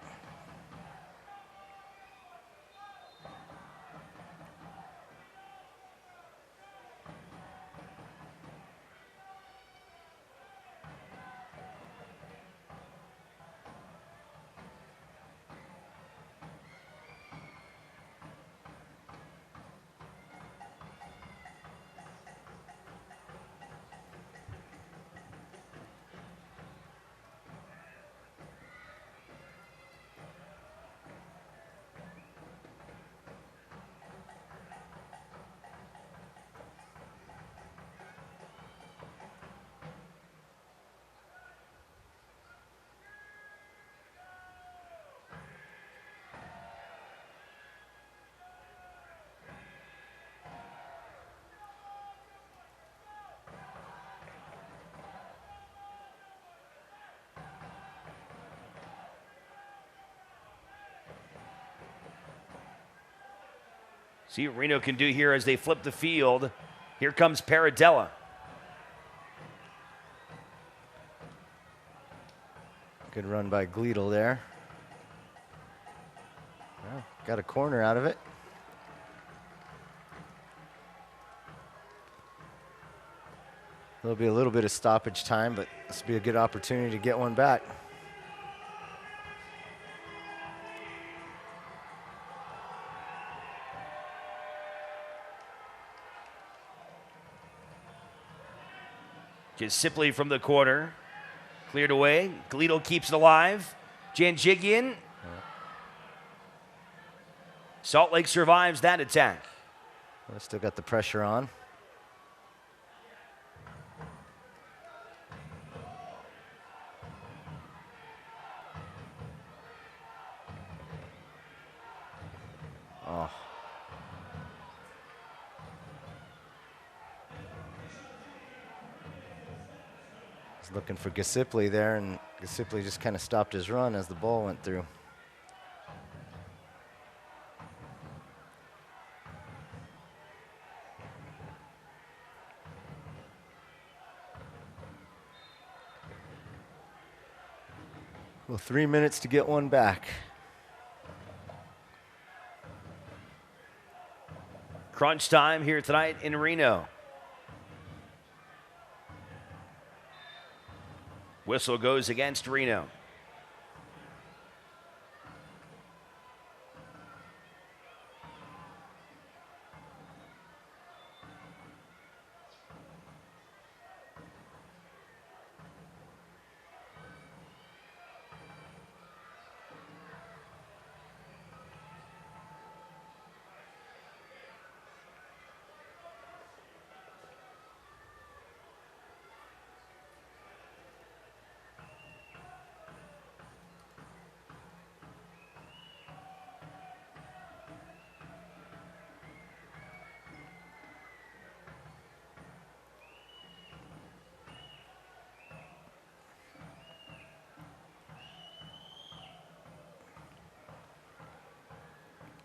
See what Reno can do here as they flip the field. Here comes Paradella. Good run by Gleedle there. Well, got a corner out of it. There'll be a little bit of stoppage time, but this will be a good opportunity to get one back. Sipley from the corner. Cleared away. Gleedle keeps it alive. Janjigian. Salt Lake survives that attack. Well, still got the pressure on. Oh. Looking for Gasipli there, and Gasipli just kind of stopped his run as the ball went through. Well, 3 minutes to get one back. Crunch time here tonight in Reno. Whistle goes against Reno.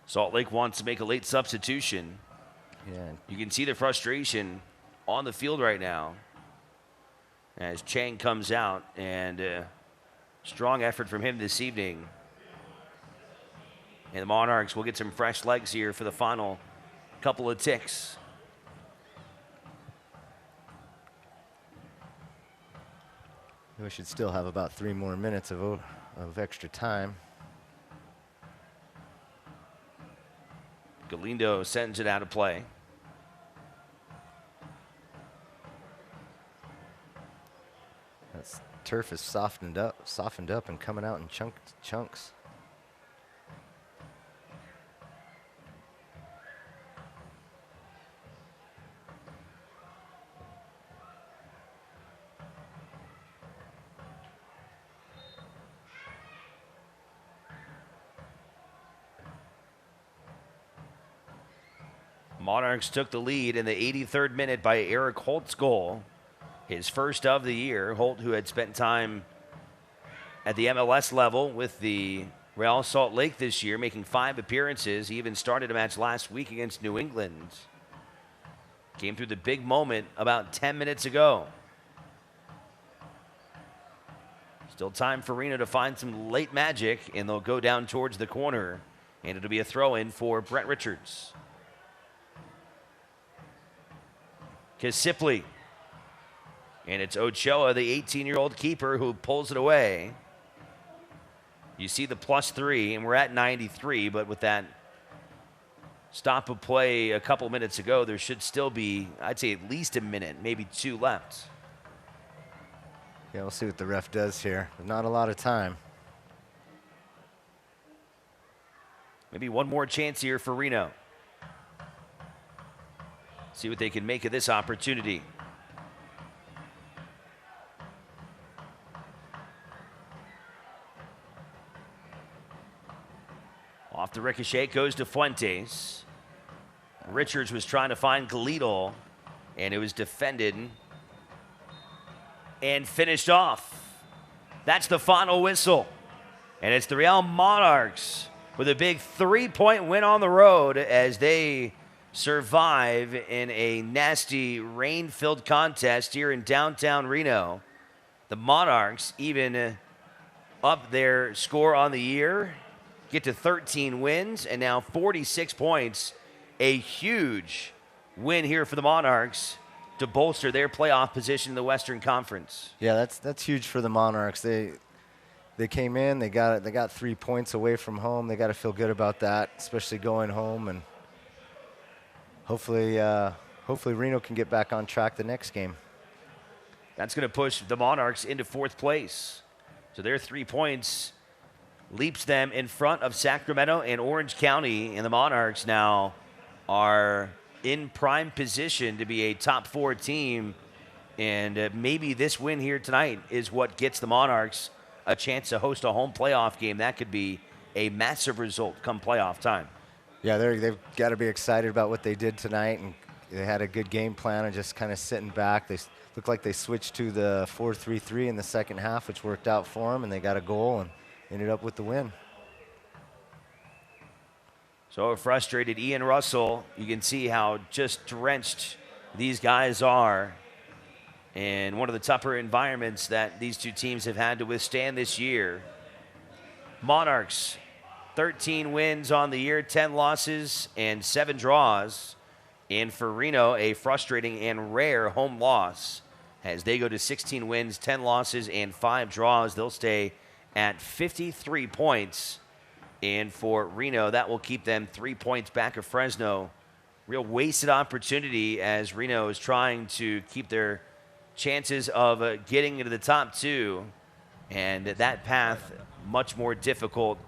Salt Lake wants to make a late substitution. Yeah. You can see the frustration on the field right now. as Chang comes out, and strong effort from him this evening. And the Monarchs will get some fresh legs here for the final couple of ticks. We should still have about 3 more minutes of extra time. Galindo sends it out of play. That turf is softened up and coming out in chunks. Monarchs took the lead in the 83rd minute by Eric Holt's goal, his first of the year. Holt, who had spent time at the MLS level with the Real Salt Lake this year, making 5 appearances. He even started a match last week against New England. Came through the big moment about 10 minutes ago. Still time for Reno to find some late magic, and they'll go down towards the corner, and it'll be a throw-in for Brett Richards. Kisipli. And it's Ochoa, the 18-year-old keeper, who pulls it away. You see the +3, and we're at 93, but with that stop of play a couple minutes ago, there should still be, I'd say, at least a minute, maybe 2 left. Yeah, we'll see what the ref does here. Not a lot of time. Maybe one more chance here for Reno. See what they can make of this opportunity. Off the ricochet goes to Fuentes. Richards was trying to find Galito, and it was defended and finished off. That's the final whistle. And it's the Real Monarchs with a big 3-point win on the road as they survive in a nasty rain-filled contest here in downtown Reno. The Monarchs even up their score on the year, get to 13 wins and now 46 points. A huge win here for the Monarchs to bolster their playoff position in the Western Conference. Yeah, that's huge for the Monarchs. They came in, they got 3 points away from home. They got to feel good about that, especially going home, and hopefully Reno can get back on track the next game. That's going to push the Monarchs into 4th place. So their 3 points leaps them in front of Sacramento and Orange County, and the Monarchs now are in prime position to be a top 4 team, and maybe this win here tonight is what gets the Monarchs a chance to host a home playoff game. That could be a massive result come playoff time. Yeah, they've got to be excited about what they did tonight, and they had a good game plan and just kind of sitting back. They looked like they switched to the 4-3-3 in the second half, which worked out for them, and they got a goal and ended up with the win. So a frustrated Ian Russell. You can see how just drenched these guys are, and one of the tougher environments that these two teams have had to withstand this year. Monarchs, 13 wins on the year, 10 losses and 7 draws. And for Reno, a frustrating and rare home loss as they go to 16 wins, 10 losses, and 5 draws. They'll stay at 53 points. And for Reno, that will keep them 3 points back of Fresno. Real wasted opportunity as Reno is trying to keep their chances of getting into the top 2. And that path much more difficult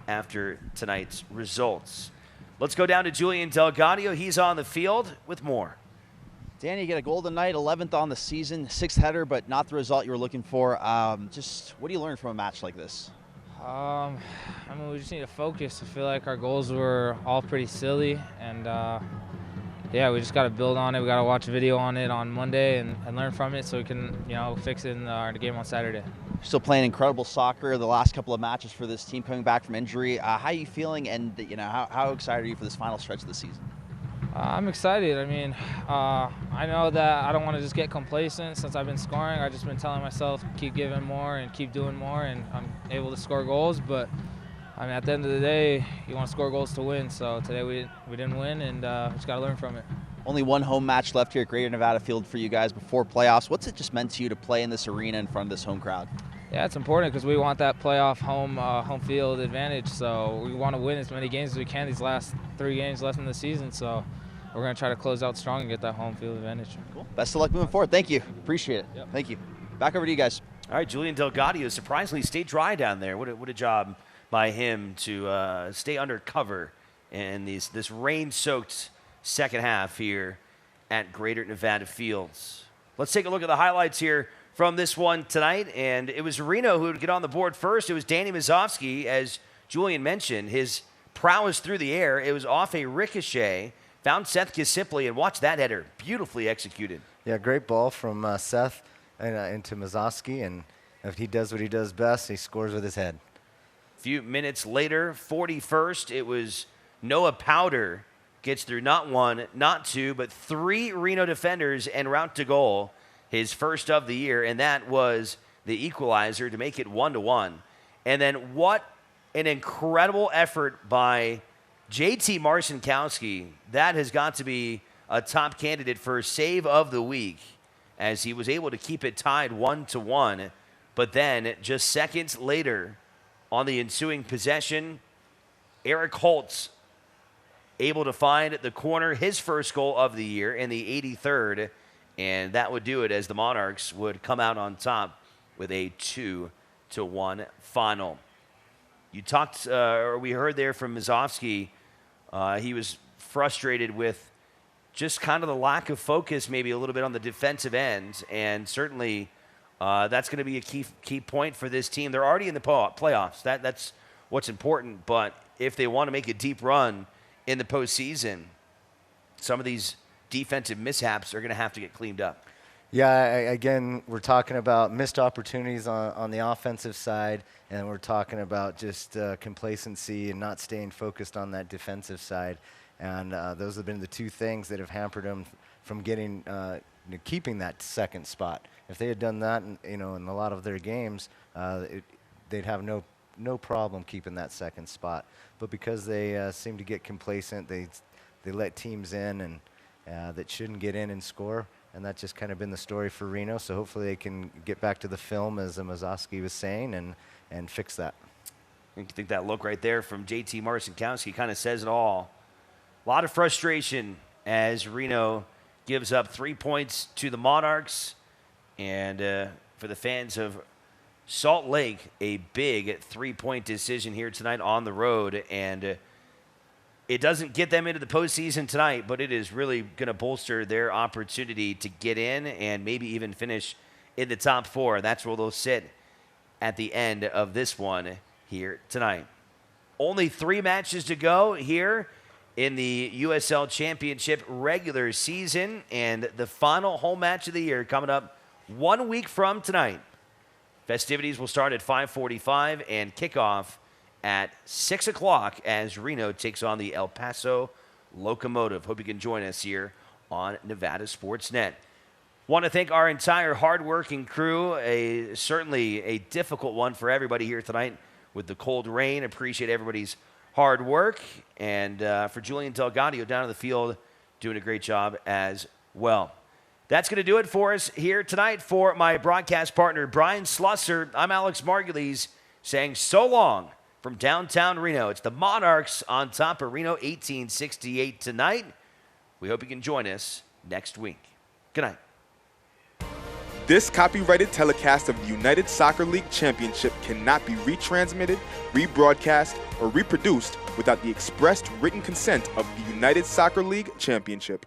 after tonight's results. Let's go down to Julian Delgadio. He's on the field with more. Danny, you get a goal tonight, 11th on the season, 6th header, but not the result you were looking for. Just what do you learn from a match like this? I mean, we just need to focus. I feel like our goals were all pretty silly, and yeah, we just got to build on it. We got to watch a video on it on Monday and learn from it so we can, fix it in the game on Saturday. Still playing incredible soccer the last couple of matches for this team coming back from injury. How are you feeling, and how excited are you for this final stretch of the season? I'm excited. I mean, I know that I don't want to just get complacent since I've been scoring. I've just been telling myself keep giving more and keep doing more, and I'm able to score goals. But I mean, at the end of the day, you want to score goals to win. So today we didn't win, and we just got to learn from it. Only one home match left here at Greater Nevada Field for you guys before playoffs. What's it just meant to you to play in this arena in front of this home crowd? Yeah, it's important because we want that playoff home field advantage. So we want to win as many games as we can these last 3 games left in the season. So we're going to try to close out strong and get that home field advantage. Cool. Best of luck moving forward. Thank you. Appreciate it. Yep. Thank you. Back over to you guys. All right, Julian Delgadio surprisingly stayed dry down there. What a job by him to stay under cover in this rain-soaked second half here at Greater Nevada Fields. Let's take a look at the highlights here from this one tonight, and it was Reno who would get on the board first. It was Danny Mazovsky, as Julian mentioned, his prowess through the air. It was off a ricochet, found Seth Kisipli, and watch that header, beautifully executed. Yeah, great ball from Seth into Mazovsky, and if he does what he does best, he scores with his head. A few minutes later, 41st, it was Noah Powder gets through not one, not two, but 3 Reno defenders en route to goal, his first of the year, and that was the equalizer to make it 1-1. And then what an incredible effort by JT Marcinkowski. That has got to be a top candidate for save of the week, as he was able to keep it tied 1-1. But then just seconds later, on the ensuing possession, Eric Holtz able to find the corner, his first goal of the year in the 83rd, and that would do it as the Monarchs would come out on top with a 2-1 final. You talked, or we heard there from Mazovsky, he was frustrated with just kind of the lack of focus, maybe a little bit on the defensive end, and certainly that's going to be a key point for this team. They're already in the playoffs. That's what's important, but if they want to make a deep run in the postseason, some of these defensive mishaps are going to have to get cleaned up. Yeah, again, we're talking about missed opportunities on the offensive side, and we're talking about just complacency and not staying focused on that defensive side. And those have been the 2 things that have hampered them from getting keeping that second spot. If they had done that, in a lot of their games, they'd have no problem keeping that second spot. But because they seem to get complacent, they let teams in and that shouldn't get in and score. And that's just kind of been the story for Reno. So hopefully they can get back to the film, as Mazovsky was saying, and fix that. I think that look right there from JT Marcinkowski kind of says it all. A lot of frustration as Reno gives up 3 points to the Monarchs. And for the fans of Salt Lake, a big 3-point decision here tonight on the road. And it doesn't get them into the postseason tonight, but it is really going to bolster their opportunity to get in and maybe even finish in the top 4. That's where they'll sit at the end of this one here tonight. Only 3 matches to go here in the USL Championship regular season, and the final home match of the year coming up 1 week from tonight. Festivities will start at 5:45 and kickoff at 6 o'clock as Reno takes on the El Paso Locomotive. Hope you can join us here on Nevada Sports Net. Want to thank our entire hardworking crew. Certainly a difficult one for everybody here tonight with the cold rain. Appreciate everybody's hard work. And for Julian Delgadio down in the field, doing a great job as well. That's going to do it for us here tonight. For my broadcast partner, Brian Slusser, I'm Alex Margulies saying so long from downtown Reno. It's the Monarchs on top of Reno 1868 tonight. We hope you can join us next week. Good night. This copyrighted telecast of the United Soccer League Championship cannot be retransmitted, rebroadcast, or reproduced without the expressed written consent of the United Soccer League Championship.